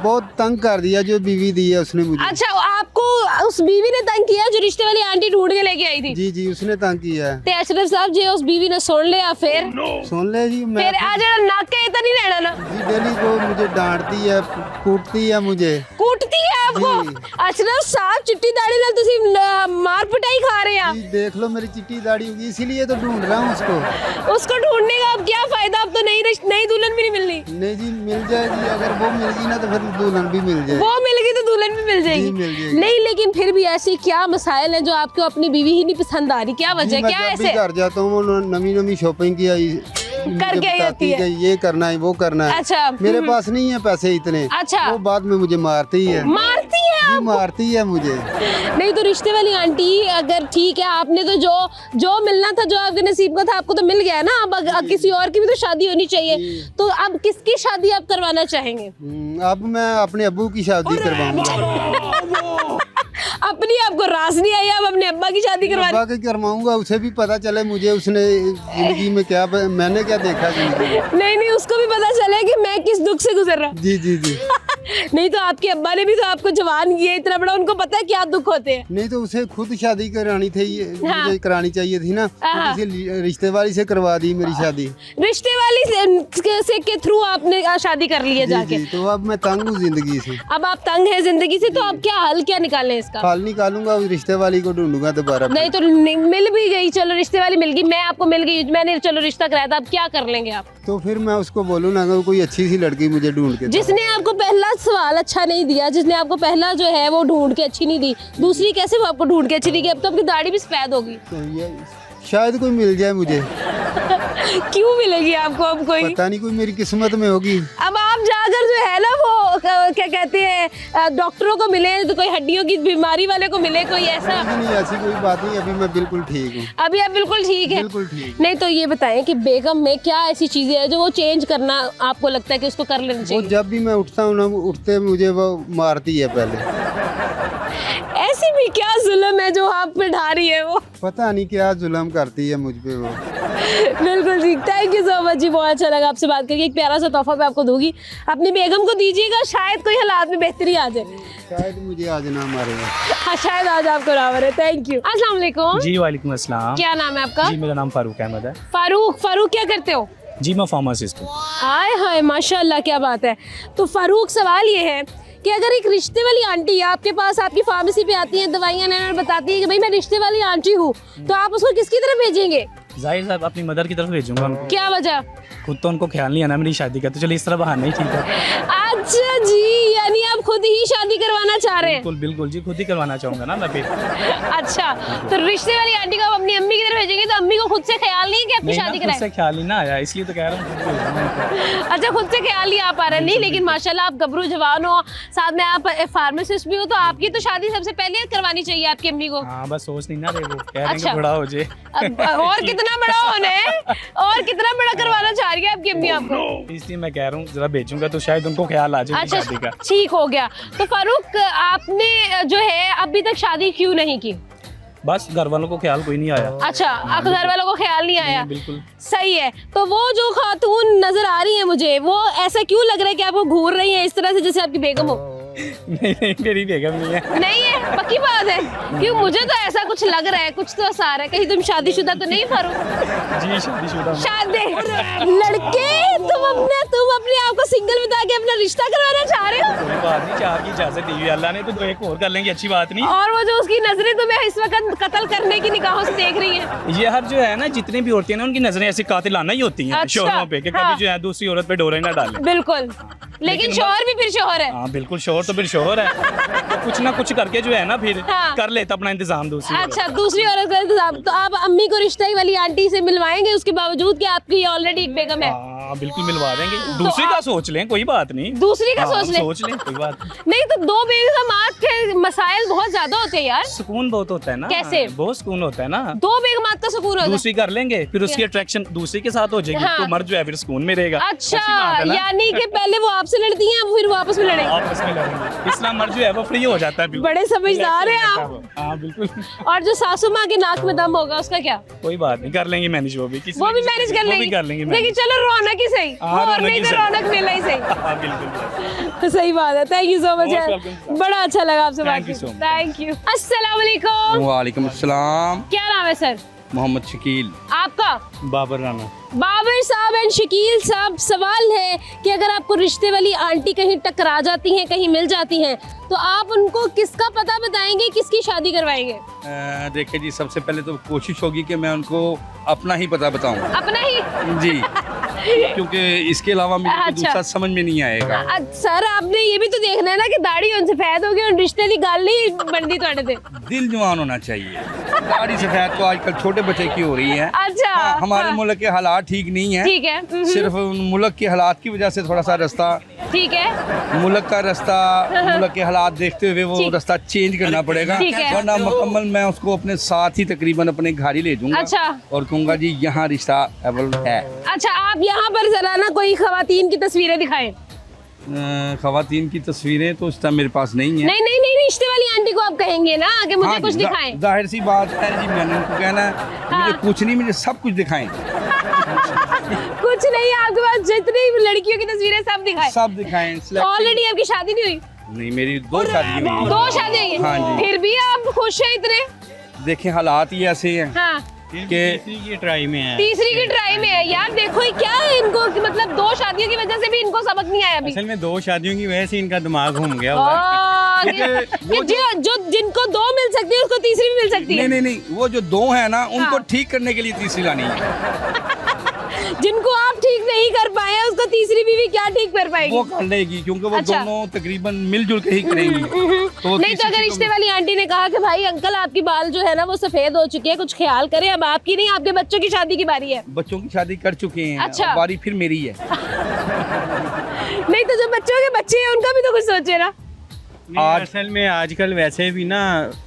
बहुत तंग कर दिया, जो बीवी दी है उसने मुझे। अच्छा, आपको उस बीवी ने तंग किया जो रिश्ते वाली आंटी ढूंढ के लेके आई थी? जी उसने तंग किया है। ते अशरफ साहब जी, उस बीवी ने सुन लिया फिर? सुन ले जी, मैं फिर आज नाक के इतना नहीं रहना ना जी, डेली वो मुझे डांटती है, कूटती है मुझे। कूटती है आपको? अशरफ साहब, चिट्टी दाढ़ी नाल तुसी मार पिटाई खा रहे हैं। जी देख लो मेरी चिट्टी दाढ़ी होगी, इसीलिए तो ढूंढ रहा हूँ उसको ढूंढने का अब क्या फायदा? अब तो नई दुल्हन भी नहीं मिलनी। नहीं जी, मिल जाएगी, अगर वो मिल गई ना तो फिर दुल्हन भी मिल जाएगी। वो मिल गई तो दुल्हन भी मिल जाएगी। मिल जाएगी। नहीं, लेकिन फिर भी ऐसी क्या मसाइल हैं जो आपको अपनी बीवी ही नहीं पसंद आ रही? क्या वजह, क्या मैं जब भी ऐसे घर जाता हूँ वो नमी शॉपिंग की करके आई होती है? ये करना है, वो करना है। अच्छा, मेरे पास नहीं है पैसे इतने। अच्छा, वो बाद में मुझे मारती है। मारती है जी, मारती है मुझे। नहीं तो रिश्ते वाली आंटी अगर ठीक है, आपने तो जो मिलना था, जो आपके नसीब का था, आपको तो मिल गया ना। अब किसी और की भी तो शादी होनी चाहिए, तो अब किसकी शादी आप करवाना चाहेंगे? अब मैं अपने अब्बू की शादी करवाऊंगा। अपनी आपको रास नहीं आई, अब अपने अब्बा की शादी करवानी? अब्बा की करवाऊंगा, उसे भी पता चले मुझे उसने जिंदगी में क्या, मैंने क्या देखा जिंदगी में। नहीं, उसको भी पता चले कि मैं किस दुख से गुजर रहा हूँ। जी नहीं तो आपके अब्बा ने भी तो आपको जवान किया इतना बड़ा, उनको पता है क्या दुख होते हैं। नहीं तो उसे खुद शादी करानी थी, हाँ। मुझे करानी चाहिए थी ना, किसी रिश्ते वाली से करवा दी मेरी शादी। रिश्ते वाली से के थ्रू आपने शादी कर ली है जाके? तो अब मैं तंग हूँ जिंदगी से। अब आप तंग हैं जिंदगी से, तो आप क्या हल क्या निकालें इसका? हल निकालूंगा, उस रिश्ते वाली को ढूंढूंगा दोबारा। नहीं तो मिल भी गई, चलो रिश्ते वाली मिल गई, मैं आपको मिल गई, मैंने चलो रिश्ता कराया था, अब क्या कर लेंगे आप? तो फिर मैं उसको बोलूँ ना कि कोई अच्छी सी लड़की मुझे ढूंढ के। जिसने आपको पहला सवाल अच्छा नहीं दिया, जिसने आपको पहला जो है वो ढूंढ के अच्छी नहीं दी, दूसरी कैसे वो आपको ढूंढ के अच्छी दी? अब तो आपकी दाढ़ी भी सफेद होगी। तो ये शायद कोई मिल जाए मुझे। क्यों मिलेगी आपको अब कोई? पता नहीं, कोई मेरी किस्मत में होगी। अब आप जाकर जो है ना वो क्या कहते हैं, डॉक्टरों को मिले, तो कोई हड्डियों की बीमारी वाले को मिले, कोई ऐसा? नहीं, ऐसी कोई बात नहीं, अभी मैं बिल्कुल ठीक हूँ। अभी आप बिल्कुल ठीक है? बिल्कुल ठीक। नहीं तो ये बताएं कि बेगम में क्या ऐसी चीजें हैं जो वो चेंज करना आपको लगता है कि उसको कर लेना वो चाहिए? जब भी मैं उठता हूँ ना, उठते मुझे वो मारती है पहले। ऐसी भी क्या जुल्म है जो आप पे ढा रही है वो? पता नहीं क्या जुल्म करती है मुझ पे वो। बिल्कुल ठीक। थैंक यू सो मच जी, बहुत अच्छा लगा आपसे बात करके। एक प्यारा सा तोहफा मैं आपको दूंगी, अपनी बेगम को दीजिएगा, शायद कोई हालात में बेहतरी आ जाए। शायद मुझे आज ना मारेगा। हाँ, शायद आज आपको ना मारे। Thank you. अस्सलाम वालेकुम। जी वालेकुम अस्सलाम। क्या नाम है आपका? जी मेरा नाम फारूक अहमद है। फारूक क्या करते हो? जी मैं फार्मासिस्ट हूँ। आय हाय, माशाल्लाह, क्या बात है। तो फारूक, सवाल ये है कि अगर एक रिश्ते वाली आंटी आपके पास आपकी फार्मेसी पे आती है, दवाइयाँ लेने और बताती है कि भाई मैं रिश्ते वाली आंटी हूँ, तो आप उसको किसकी तरफ भेजेंगे? जाहिर साहब अपनी मदर की तरफ भेजूंगा उनको। क्या वजह? खुद तो उनको ख्याल नहीं है ना मेरी शादी का, तो चलिए इस तरह बहाना ही ठीक है। अच्छा जी, यानी आप खुद ही शादी करवाना चाह रहे हैं? बिल्कुल जी, खुद ही करवाना चाहूंगा ना मैं फिर। अच्छा, तो रिश्ते वाली आंटी को आप अपनी अम्मी की तरफ भेजेंगे, तो अम्मी को खुद खुद से ख्याल नहीं है कि अपनी नहीं ना, शादी खुद कराएं? से ख्याल ही ना आया, इसलिए तो कह रहा हूँ। अच्छा, खुद से ख्याल नहीं आ पा रहा। नहीं, लेकिन माशाल्लाह आप गबरू जवान हो, साथ में आप फार्मासिस्ट भी हो, तो आपकी तो शादी सबसे पहले करवानी चाहिए आपकी अम्मी को। हाँ बस सोच नहीं ना रहे, वो कह रहे हैं अच्छा। कि बड़ा हो जाए। अब और कितना बड़ा होना है, और कितना बड़ा करवाना चाह रही है आपकी अम्मी आपको? इसलिए मैं कह रहा हूँ जरा भेजूंगा तो शायद उनको ख्याल आ जाए अच्छा, शादी का। ठीक हो गया। तो फारूक, आपने जो है अभी तक शादी क्यों नहीं की? बस घर वालों को ख्याल कोई नहीं आया। अच्छा, आपके घर वालों को ख्याल नहीं आया? बिल्कुल। सही है। तो वो जो खातून नजर आ रही है मुझे, वो ऐसा क्यों लग रहा है कि आपको घूर रही है इस तरह से जैसे आपकी बेगम हो? नहीं, मेरी बेगम नहीं है। नहीं है, पक्की बात है? क्यों, मुझे तो ऐसा कुछ लग रहा है, कुछ तो आसार है। कहीं तुम शादीशुदा तो नहीं फारूक? जी शादीशुदा हूँ। शादी लड़के, तुम अपने आप को सिंगल बता के अपना रिश्ता करवाना चाह रहे हो? कोई बात नहीं, चार की इजाजत दी हुई अल्लाह ने, तो एक और कर लेंगे, अच्छी बात नहीं। और वो जो उसकी नजरें तुम्हें इस वक्त कत्ल करने की निगाहों से देख रही है। ये हर जो है ना, जितनी भी औरतें हैं ना, उनकी नजरें ऐसे कातिलाना ही होती हैं अच्छा, शोहरों पे, कि हाँ। कभी जो है दूसरी औरत पे डोरे ना डालें। बिल्कुल, लेकिन शोहर भी फिर शोहर है। हाँ बिल्कुल, शोहर तो फिर शोहर है। तो कुछ ना कुछ करके जो है ना फिर हाँ। कर लेता अपना इंतजाम दूसरी औरत। अच्छा, दूसरी औरत का इंतजाम। तो आप अम्मी को रिश्ते वाली आंटी से मिलवाएंगे उसके बावजूद कि आपकी ऑलरेडी एक बेगम है? हाँ बिल्कुल मिलवा देंगे। दूसरी का सोच लें, कोई बात नहीं। दूसरी का हाँ, सोच ले। सोच लें, कोई बात नहीं। नहीं तो दो बेगमात के मसाइल बहुत ज्यादा होते हैं यार। सुकून बहुत होता है ना। कैसे? बहुत सुकून होता है ना। दो बेगमात का सुकून होता है। दूसरी कर लेंगे, फिर उसकी अट्रैक्शन दूसरी के साथ हो जाएगी, हाँ। तो मर्द जो है फिर सुकून में रहेगा। अच्छी अच्छा, बात है ना? यानी कि पहले वो आपसे लड़ती हैं, फिर वो आपस में लड़ेंगे। आपस में लड़ेंगे, इसलिए मर्द जो है वो फ्री हो जाता है। बड़े समझदार हैं आप। हाँ बिल्कुल। और जो सासू माँ के नाक में दम होगा उसका क्या? कोई बात नहीं, कर लेंगे मैनेज वो भी। वो भी मैनेज कर लेंगे। लेकिन लेकिन चलो रौनक ही सही, हाँ, और रौनक नहीं ही तो सही। रौनक मेला ही सही। हाँ बिल्कुल। सही बात है। Thank you so much Most यार, welcome. बड़ा अच्छा लगा आपसे बात Thank you so करके। much. Thank you. अस्सलाम वालेकुम। वालेकुम अस्सलाम। क्या नाम है सर मोहम्मद शकील। आपका? बाबर राना। बाबर साहब एंड शकील साहब, सवाल है कि अगर आपको रिश्ते वाली आंटी कहीं टकरा जाती हैं, कहीं मिल जाती हैं, तो आप उनको किसका पता बताएंगे, किसकी शादी करवाएंगे? देखिए जी, सबसे पहले तो कोशिश होगी कि मैं उनको अपना ही पता बताऊं। अपना ही? जी, क्योंकि इसके अलावा मुझे कोई अच्छा। दूसरा समझ में नहीं आएगा। सर, आपने ये भी तो देखना है ना कि दाढ़ी उन सफेद हो गई और रिश्ते की गल नहीं बनती थोड़े से। दिल जवान होना चाहिए। दाढ़ी सफेद तो आजकल छोटे बच्चे की हो रही है। अच्छा, हाँ, हमारे हाँ। मुल्क के हालात ठीक नहीं है। ठीक है। सिर्फ मुल्क के हालात की वजह से थोड़ा सा रास्ता, ठीक है। मुल्क का रास्ता, मुल्क के हालात देखते हुए वो ठीक। रास्ता चेंज करना पड़ेगा, ठीक है। वरना मुकम्मल मैं उसको अपने साथ ही तकरीबन अपने घर ही ले जाऊंगा। अच्छा। और कहूंगा जी यहाँ रिश्ता अवेलेबल है। अच्छा, आप यहाँ पर जरा ना कोई खवातीन की तस्वीरें दिखाएं। खवातीन की तस्वीरें तो इस टाइम मेरे पास नहीं है। नहीं नहीं नहीं, रिश्ते वाली आंटी को आप कहेंगे ना कि मुझे हाँ कुछ जी, दिखाएं। जाहिर सी बात है जी, मैंने उनको कहना है हाँ। मुझे कुछ नहीं, मुझे सब कुछ दिखाएं। कुछ नहीं, आपके पास जितनी लड़कियों की तस्वीरें सब दिखाएं। सब दिखाएं। Select- ऑलरेडी आपकी शादी नहीं हुई? नहीं, मेरी 2 शादी हुई है। 2 शादी हुई है? हाँ जी। फिर भी आप खुश हैं इतने? देखें हालात ही ऐसे हैं हाँ, कि की ट्राई में है। तीसरी की ट्राई में है यार। देखो ये क्या है इनको कि मतलब 2 शादियों की वजह से भी इनको सबक नहीं आया अभी। असल में 2 शादियों की वजह से इनका दिमाग घूम गया हुआ है। कि जो जिनको 2 मिल सकती है उसको तीसरी भी मिल सकती है। नहीं, वो जो 2 है ना, उनको हाँ। ठीक करने के लिए तीसरी लानी है। जिनको आप ठीक नहीं कर पाए हैं, उसको तीसरी बीवी क्या ठीक कर पाएगी? वो कर लेगी, क्योंकि वो अच्छा। दोनों तकरीबन मिलजुल के ही करेंगी। तो नहीं तो अगर रिश्ते वाली आंटी ने कहा कि भाई अंकल आपकी बाल जो है ना वो सफेद हो चुके हैं, कुछ ख्याल करें, अब आपकी नहीं आपके बच्चों की शादी की बारी है। बच्चों की शादी कर चुके हैं, अच्छा। अब बारी फिर मेरी है। नहीं तो जो बच्चों के बच्चे हैं उनका भी तो कुछ सोचे ना। नहीं, असल में आजकल वैसे भी ना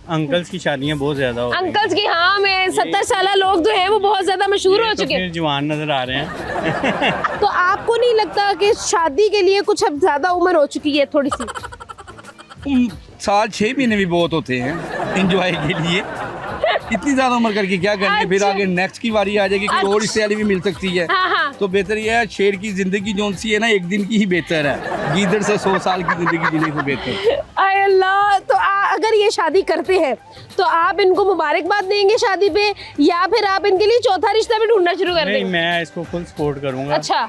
अंकल्स की शादियां बहुत ज्यादा हो रही हैं। अंकल्स की, हाँ, में 70 साल लोग जो हैं वो बहुत ज्यादा मशहूर हो ये तो चुके हैं। फिर जवान नजर आ रहे हैं। तो आपको नहीं लगता कि शादी के लिए कुछ अब ज्यादा उम्र हो चुकी है थोड़ी सी? साल 6 महीने भी बहुत होते हैं एंजॉय के लिए। इतनी ज्यादा उम्र करके क्या करेंगे? फिर अच्छा। आगे नेक्स्ट की बारी आ जाएगी, कोई और रिश्ते वाली भी मिल सकती है। हाँ हाँ। तो बेहतर यह है, शेर की जिंदगी जोन सी है ना, एक दिन की ही बेहतर है, गीदड़ से 100 साल की जिंदगी जीने को बेहतर। आय अल्लाह। तो अगर ये शादी करते हैं तो आप इनको मुबारकबाद देंगे शादी पे, या फिर आप इनके लिए चौथा रिश्ता भी ढूंढना शुरू कर नहीं, देंगे? मैं इसको फुल सपोर्ट करूंगा। अच्छा।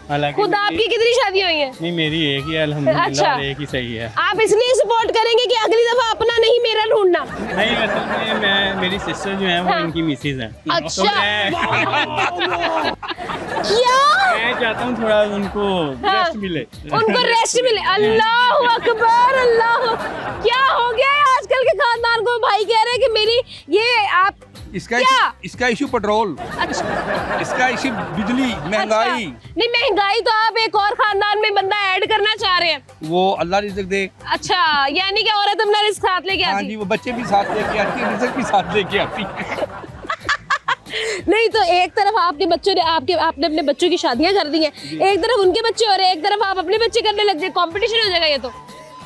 हालांकि खुद मेरी- आपकी कितनी शादी हुई है? नहीं, मेरी एक ही है अल्हम्दुलिल्लाह, अच्छा। और एक ही सही है। आप इसलिए सपोर्ट करेंगे कि अगली दफा अपना नहीं मेरा ढूंढना? नहीं, असल में मेरी सिस्टर जो है वो हाँ। इनकी मिसेज है। अच्छा। तो मैं क्या? मैं चाहता हूँ थोड़ा उनको हाँ। रेस्ट मिले। उनको रेस्ट मिले। अल्लाह अकबर, अल्लाह। क्या हो गया है आजकल के खानदान को? भाई कह रहे हैं कि मेरी ये आप इसका इशू पेट्रोल, अच्छा इसका इशू बिजली, महंगाई। अच्छा। नहीं महंगाई तो आप एक और खानदान में बंदा ऐड करना चाह रहे हैं। वो अल्लाह रिज़्क दे। अच्छा यानी कि औरत अपना रिस्क साथ लेके हाँ आती जी, वो बच्चे भी साथ लेके आती है, रिज़्क भी साथ लेके आती है। नहीं तो एक तरफ आपके बच्चों ने आपने अपने बच्चों की शादियां कर दी हैं, एक तरफ उनके बच्चे हो रहे हैं, एक तरफ आप अपने बच्चे करने लग गए, कंपटीशन हो जाएगा ये तो।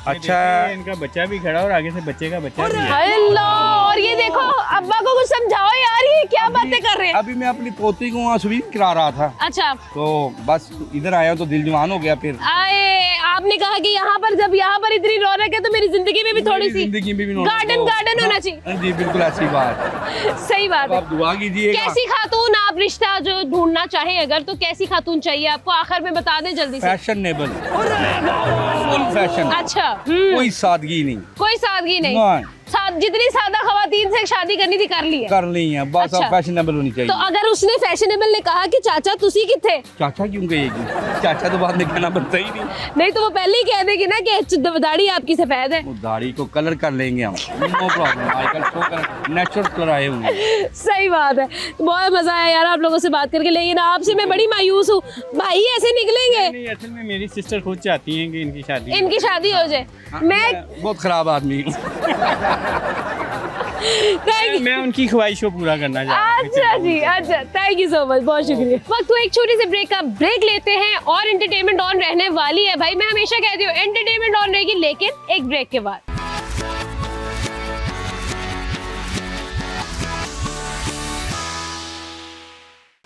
अच्छा, इनका बच्चा भी खड़ा और आगे से बच्चे का बच्चा भी है। हाय अल्लाह, और ये देखो अब्बा को कुछ समझाओ यार, ये क्या बातें कर रहे हैं। अभी मैं अपनी पोती को वहाँ स्विमिंग करा रहा था, अच्छा तो बस इधर आया तो दिल जवान हो गया। फिर आए आपने कहा कि यहाँ पर जब यहाँ पर इतनी रौनक है तो मेरी जिंदगी में भी थोड़ी सी जिंदगी में भी गार्डन होना चाहिए। जी बिल्कुल ऐसी बात। सही बात है। आप दुआ कीजिएगा। कैसी खातून आप रिश्ता जो ढूंढना चाहे अगर, तो कैसी खातून चाहिए आपको, आखिर में बता दें जल्दी से। फैशनेबल, फुल फैशन, अच्छा कोई सादगी नहीं, कोई सादगी नहीं। नहीं। जितनी सादा खवातीन से शादी करनी थी कर ली है। कर ली है बस। अच्छा। अब फैशनेबल होनी चाहिए। तो अगर उसने फैशनेबल ने कहा कि चाचा तुसी किथे, चाचा क्यों कहेगी? चाचा तो बाद में कहना बनता ही नहीं। नहीं तो वो पहले ही कह देगी ना कि दाढ़ी आपकी सफेद है। वो दाढ़ी को कलर कर लेंगे हम, नो प्रॉब्लम। आजकल तो कलर नेचुरल कलर आए हुए हैं। सही बात है। बहुत मजा आया यार आप लोगों से बात करके, लेकिन आपसे मैं बड़ी मायूस हूँ भाई, ऐसे निकलेंगे। नहीं, असल में मेरी सिस्टर खुद चाहती हैं कि इनकी शादी हो जाए। मैं बहुत खराब आदमी हूँ। मैं उनकी ख्वाहिश को पूरा करना चाहता हूँ। अच्छा जी, अच्छा, थैंक यू सो मच, बहुत शुक्रिया। वक्त हुआ एक छोटे से ब्रेक का, ब्रेक लेते हैं और एंटरटेनमेंट ऑन रहने वाली है। भाई मैं हमेशा कहती हूँ एंटरटेनमेंट ऑन रहेगी, लेकिन एक ब्रेक के बाद।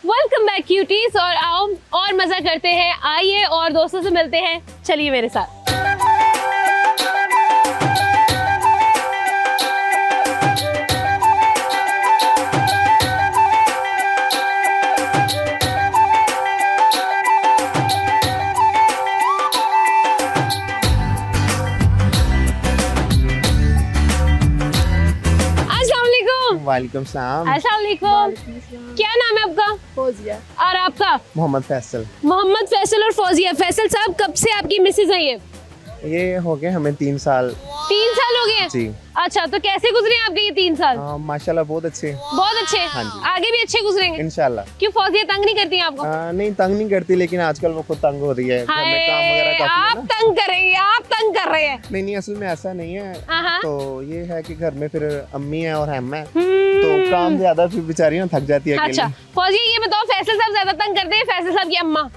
वेलकम बैक क्यूटीज, और आओ और मजा करते हैं, आइए और दोस्तों से मिलते हैं, चलिए मेरे साथ। वालेकुम सलाम। अस्सलाम वालेकुम। क्या नाम है आपका? फौजिया। और आपका? मोहम्मद फैसल। मोहम्मद फैसल और फौजिया। फैसल साहब कब से आपकी मिसेज है ये हो गए हमें 3 साल। 3 साल हो गए जी। अच्छा, तो कैसे गुजरे आपके ये 3 साल? माशाल्लाह बहुत अच्छे। बहुत अच्छे। हाँ जी। आगे भी अच्छे गुजरेंगे इंशाल्लाह। क्यों फौजिया तंग नहीं करती हैं आपको? नहीं तंग नहीं करती, लेकिन आजकल वो खुद तंग हो रही है, घर में काम वगैरह काफी है आप ना। तंग कर रही हैं, आप तंग कर रहे हैं। नहीं असल में ऐसा नहीं है। हाँ। तो ये है कि घर में फिर अम्मी है और हम है, तो काम ज्यादा, फिर बेचारी ना थक जाती है अच्छा अकेली। फौजिया ये बताओ, फैसल साहब ज्यादा तंग करते हैं, फैसल साहब की अम्मा?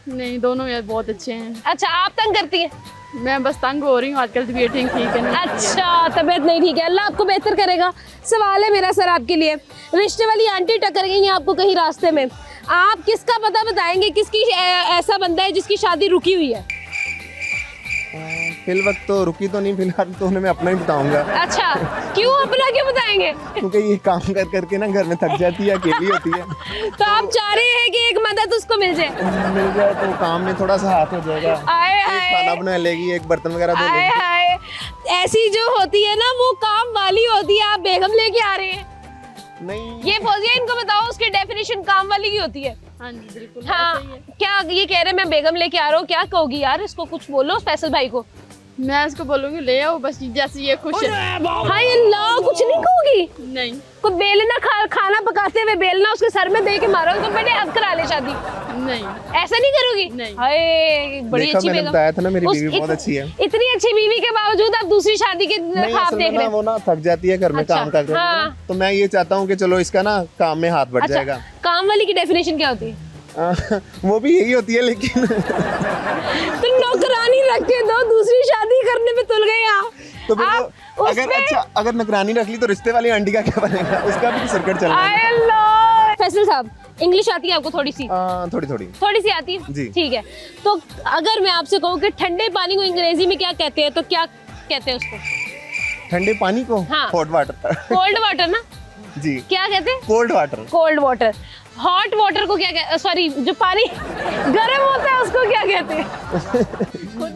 नहीं, दोनों यार बहुत अच्छे हैं। अच्छा, आप तंग करती हैं? मैं बस तंग हो रही हूँ आजकल, तबीयत ठीक है नहीं। अच्छा, तबीयत नहीं ठीक है, अल्लाह आपको बेहतर करेगा। सवाल है मेरा सर आपके लिए, रिश्ते वाली आंटी टक्कर गई है आपको कहीं रास्ते में, आप किसका पता बताएंगे, किसकी ऐसा बंदा है जिसकी शादी रुकी हुई है? फिल वक्त तो रुकी तो नहीं, फिलहाल तो उन्हें मैं अपना ही बताऊंगा। अच्छा, क्यों अपना क्यों बताएंगे? क्योंकि ये काम कर करके ना घर में थक जाती है, अकेली होती है। तो आप चाह रहे हैं कि एक मदद उसको मिल जाए? मिल जाए तो काम में थोड़ा सा हाथ हो जाएगा। आए एक हाय, खाना बना लेगी, एक बर्तन वगैरह धो आए लेगी। हाय, ऐसी जो होती है ना वो काम वाली होती है, आप बेगम लेके आ रहे हैं? नहीं, ये फौजिया इनको बताओ, उसकी डेफिनेशन काम वाली की होती है। हाँ जी बिल्कुल। हाँ, ऐसा ही है। क्या ये कह रहे मैं बेगम लेके आ रहा हूँ, क्या कहोगी यार इसको, कुछ बोलो फैसल भाई को। मैं इसको बोलूंगी ले आओ, बस जैसे ये खुश है। हाय अल्लाह, कुछ नहीं कहोगी? नहीं, कोई बेलना खाना पकाते हुए बेलना उसके सर में दे के मारोगे तो मैंने अब करा ले शादी? नहीं, ऐसा नहीं करोगी? नहीं। हाय बड़ी देखा अच्छी मैंने बेगम। बताया था ना, मेरी उस बीवी बहुत अच्छी है। इतनी अच्छी बीवी के बावजूद आप दूसरी शादी के नहीं ख्वाब असल में देख रहे ना हैं। वो ना थक जाती है घर में अच्छा, काम करते हुए हाँ। ना, तो मैं ये चाहता हूँ कि चलो इसका ना काम में हाथ बढ़ अच्छा, जाएगा। काम वाली की डेफिनेशन क्या होती है? वो भी यही होती है, लेकिन तो नौकरानी रख के दो, दूसरी शादी करने पे तुल गए आप। तो फिर आप वो अगर उसमें- अच्छा अगर नौकरानी रख ली तो रिश्ते वाली आंटी का क्या बनेगा, उसका भी सर्कट चल रहा आय है। अल्लाह। फैसल साहब इंग्लिश आती है आपको थोड़ी सी? थोड़ी थोड़ी थोड़ी सी आती है जी। ठीक है, तो अगर मैं आपसे कहूँ कि ठंडे पानी को अंग्रेजी में क्या कहते हैं, तो क्या कहते हैं उसको? ठंडे पानी को हाँ। Hot water. कोल्ड वाटर ना? जी, क्या कहते हैं? Cold water. Cold water. Hot water को क्या, सॉरी जो पानी गर्म होता है उसको क्या कहते हैं?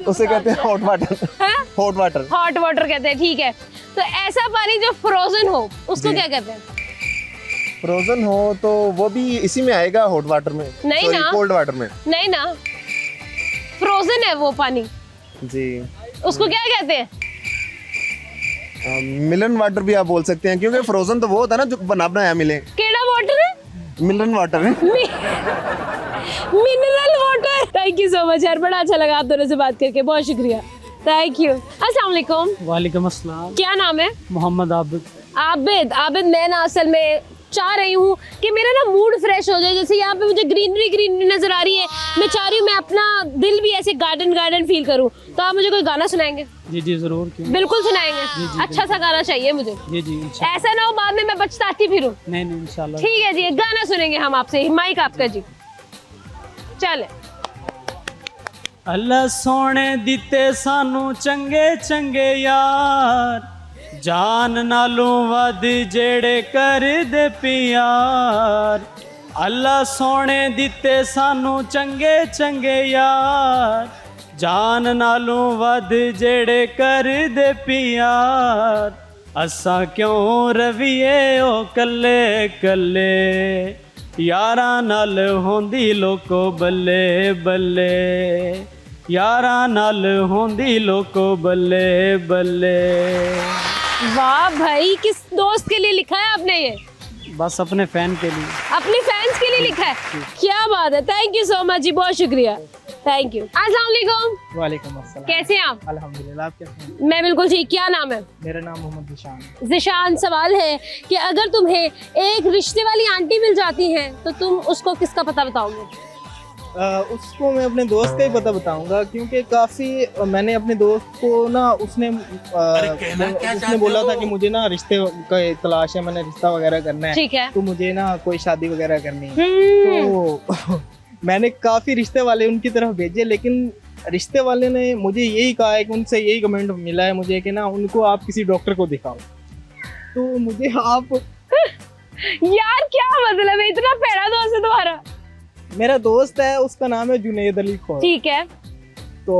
उसे कहते हैं hot water. Hot water. Hot water कहते हैं, ठीक है। तो ऐसा पानी जो फ्रोजन हो उसको जी। क्या कहते हैं? फ्रोजन हो तो वो भी इसी में आएगा, हॉट वाटर में। नहीं ना। कोल्ड वाटर में। नहीं ना, फ्रोजन है वो पानी, जी। उसको क्या कहते हैं? मिलन वाटर भी आप बोल सकते हैं, क्योंकि फ्रोजन तो वो होता है ना जो बना बनाया मिले। केड़ा वाटर है? मिलन वाटर है। Mineral water. Thank you so much यार, बड़ा अच्छा लगा आप दोनों से बात करके, बहुत शुक्रिया, थैंक यू। अस्सलाम वालेकुम। वालेकुम अस्सलाम। क्या नाम है? मोहम्मद आबिद। आबिद। आबिद, मैं ना असल में चाह रही हूँ कि मेरा ना मूड फ्रेश हो जाए। जैसे यहाँ पे मुझे ग्रीनरी नजर आ रही है, मैं चाह रही हूँ मैं अपना दिल भी ऐसे गार्डन फील करूँ। तो आप मुझे कोई गाना सुनाएंगे? जी जी जरूर, क्यों? बिल्कुल सुनाएंगे। अच्छा सा गाना चाहिए मुझे। जी जी इंशाल्लाह। ऐसा ना हो बाद में मैं पछताती फिरूं। नहीं नहीं इंशाल्लाह। ठीक है जी, गाना सुनेंगे हम आपसे, माइक आपका जी, चले। अल्लाह सोने दिते सानू चंगे चंगे यार, जान नालों वध जेड़े कर दे प्यार। अल्लाह सोने दिते सानू चंगे चंगे यार, जान नालों वध जेड़े कर दे प्यार। असा क्यों रविए ओ कल्ले कल्ले, यारा नाल होंदी लोको बल्ले बल्ले, यारा नाल होंदी लोको बल्ले बल्ले। वाह भाई, किस दोस्त के लिए लिखा है आपने ये? बस अपने फैन के लिए। अपने फैंस के लिए लिखा है? क्या बात है, थैंक यू सो मच जी, बहुत शुक्रिया, थैंक यू। अस्सलाम वालेकुम। वालेकुम अस्सलाम। कैसे हैं आप? अल्हम्दुलिल्लाह, आप कैसे हैं? मैं बिल्कुल ठीक। क्या नाम है? मेरा नाम मोहम्मद जिशान है। जिशान, सवाल है कि अगर तुम्हें एक रिश्ते वाली आंटी मिल जाती है तो तुम उसको किसका पता बताओगे? उसको मैं अपने दोस्त का ही पता बताऊंगा, क्योंकि काफ़ी मैंने अपने दोस्त को ना उसने बोला था कि मुझे ना रिश्ते का तलाश है, मैंने रिश्ता वगैरह करना है। ठीक है। तो मुझे ना कोई शादी वगैरह करनी है। तो मैंने काफ़ी रिश्ते वाले उनकी तरफ भेजे, लेकिन रिश्ते वाले ने मुझे यही कहा है कि उनसे यही कमेंट मिला है मुझे कि ना उनको आप किसी डॉक्टर को दिखाओ। तो मुझे आप यार क्या मतलब है, इतना पैड़ा दोस्त है तुम्हारा? मेरा दोस्त है, उसका नाम है जुनैद अली खोर। ठीक है। तो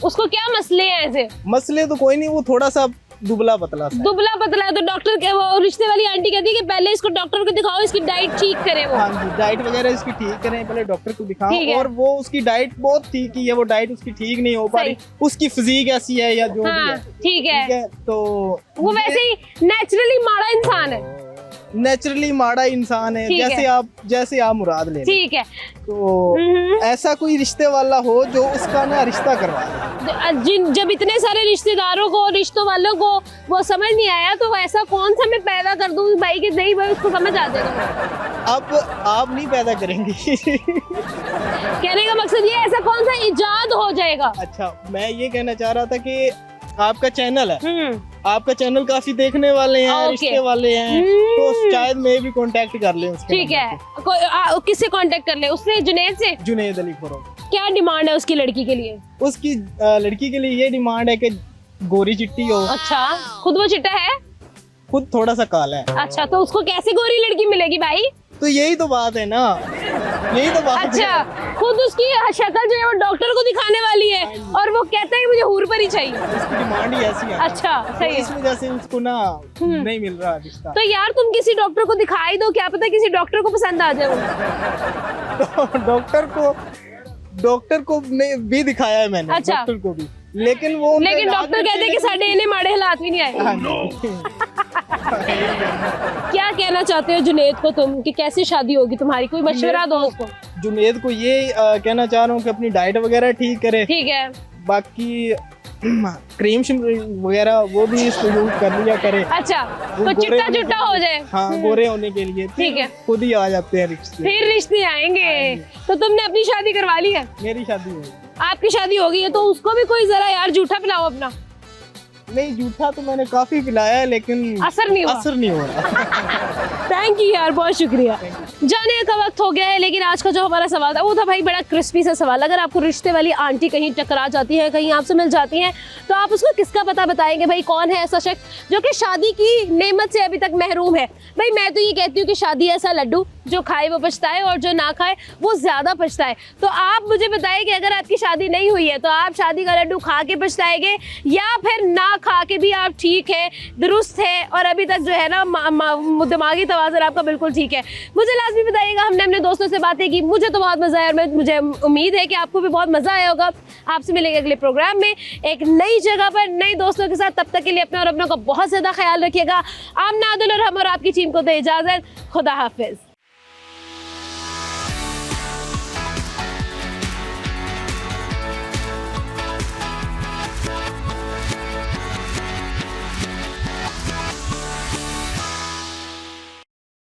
उसको क्या मसले हैं ऐसे? मसले तो कोई नहीं, वो थोड़ा सा दुबला पतला है। दुबला पतला है तो डॉक्टर के, वो रिश्ते वाली आंटी कहती है कि पहले इसको डॉक्टर को दिखाओ, इसकी डाइट ठीक करे वो। हाँ जी, डाइट वगैरह इसकी ठीक करें, पहले डॉक्टर को दिखाओ। और वो उसकी डाइट बहुत ठीक ही है, वो डाइट उसकी ठीक नहीं हो पा रही, उसकी फिजिक ऐसी है या जो भी है। ठीक है। तो वो वैसे ही नेचुरली माड़ा इंसान है। नेचुरली माड़ा इंसान है, जैसे आप मुराद ले। ठीक है। तो ऐसा कोई रिश्ते वाला हो जो उसका ना रिश्ता करवा दे। जब इतने सारे रिश्तेदारों को, रिश्तों वालों को वो समझ नहीं आया, तो ऐसा कौन सा मैं पैदा कर दूं भाई कि नहीं भाई उसको समझ आ जाएगा? अब आप नहीं पैदा करेंगे। कहने का मकसद ये, ऐसा कौन सा इजाद हो जाएगा? अच्छा, मैं ये कहना चाह रहा था कि आपका चैनल है, आपका चैनल काफी देखने वाले हैं, रिश्ते वाले हैं, तो शायद मैं भी कांटेक्ट कर ले उसके। ठीक है, किससे कांटेक्ट कर ले? उससे जुनैद से? जुनैद अली खोर। क्या डिमांड है उसकी लड़की के लिए? उसकी लड़की के लिए ये डिमांड है कि गोरी चिट्टी हो। अच्छा, खुद वो चिट्टा है? खुद थोड़ा सा काला है। अच्छा, तो उसको कैसे गोरी लड़की मिलेगी भाई? तो यही तो बात है ना, यही तो बात अच्छा है। खुद उसकी शक्ल जो है वो डॉक्टर को दिखाने वाली है और वो कहता है कि मुझे हूर पर ही चाहिए। उसकी डिमांड ही ऐसी है। अच्छा, सही है। इस वजह से उसको ना नहीं मिल रहा रिश्ता। तो यार तुम किसी डॉक्टर को दिखाई दो, क्या पता किसी डॉक्टर को पसंद आ जाए वो। डॉक्टर को भी दिखाया है मैंने। अच्छा। डॉक्टर को भी, लेकिन डॉक्टर कहते हैं कि साढ़े इन्हें माड़े हालात भी नहीं आए। क्या कहना चाहते हो जुनैद को तुम कि कैसे शादी होगी तुम्हारी? कोई मशवरा दो उसको। जुनैद को ये कहना चाह रहा हूँ कि अपनी डाइट वगैरह ठीक करे। ठीक है। बाकी क्रीम वगैरह वो भी इसको यूज कर लिया करे। अच्छा, तो चिट्टा चुट्टा हो जाए। हाँ, गोरे होने के लिए। ठीक है, खुद ही आ जाते हैं रिश्ते। फिर रिश्ते आएंगे। तो तुमने अपनी शादी करवा ली है? मेरी शादी हो गई। आपकी शादी हो गई है, तो उसको भी कोई जरा यार जूठा पिलाओ अपना। नहीं, जूठा तो मैंने काफी पिलाया है, लेकिन असर नहीं हो रहा। थैंक यू यार, बहुत शुक्रिया। जाने का वक्त हो गया है, लेकिन आज का जो हमारा सवाल था वो था भाई बड़ा क्रिस्पी सा सवाल। अगर आपको रिश्ते वाली आंटी कहीं टकरा जाती है, कहीं आपसे मिल जाती है, तो आप उसको किसका पता बताएंगे? भाई कौन है ऐसा शख्स जो कि शादी की नेमत से अभी तक महरूम है? भाई मैं तो ये कहती हूँ कि शादी ऐसा लड्डू, जो खाए वो पछताए और जो ना खाए वो ज्यादा पछताए। तो आप मुझे बताइए कि अगर आपकी शादी नहीं हुई है तो आप शादी का लड्डू खा के पछताएंगे या फिर ना खा के भी आप ठीक है, दुरुस्त है और अभी तक जो है ना दिमागी तवाज़ुन आंसर आपका बिल्कुल ठीक है। मुझे लाजमी बताइएगा, हमने अपने दोस्तों से बातें की, मुझे तो बहुत मज़ा आया और मुझे उम्मीद है कि आपको भी बहुत मज़ा आया होगा। आपसे मिलेंगे अगले प्रोग्राम में एक नई जगह पर नए दोस्तों के साथ। तब तक के लिए अपने और अपनों का बहुत ज़्यादा ख्याल रखिएगा। आमना आदिल और हम और आपकी टीम को दे इजाज़त। खुदा हाफिज़।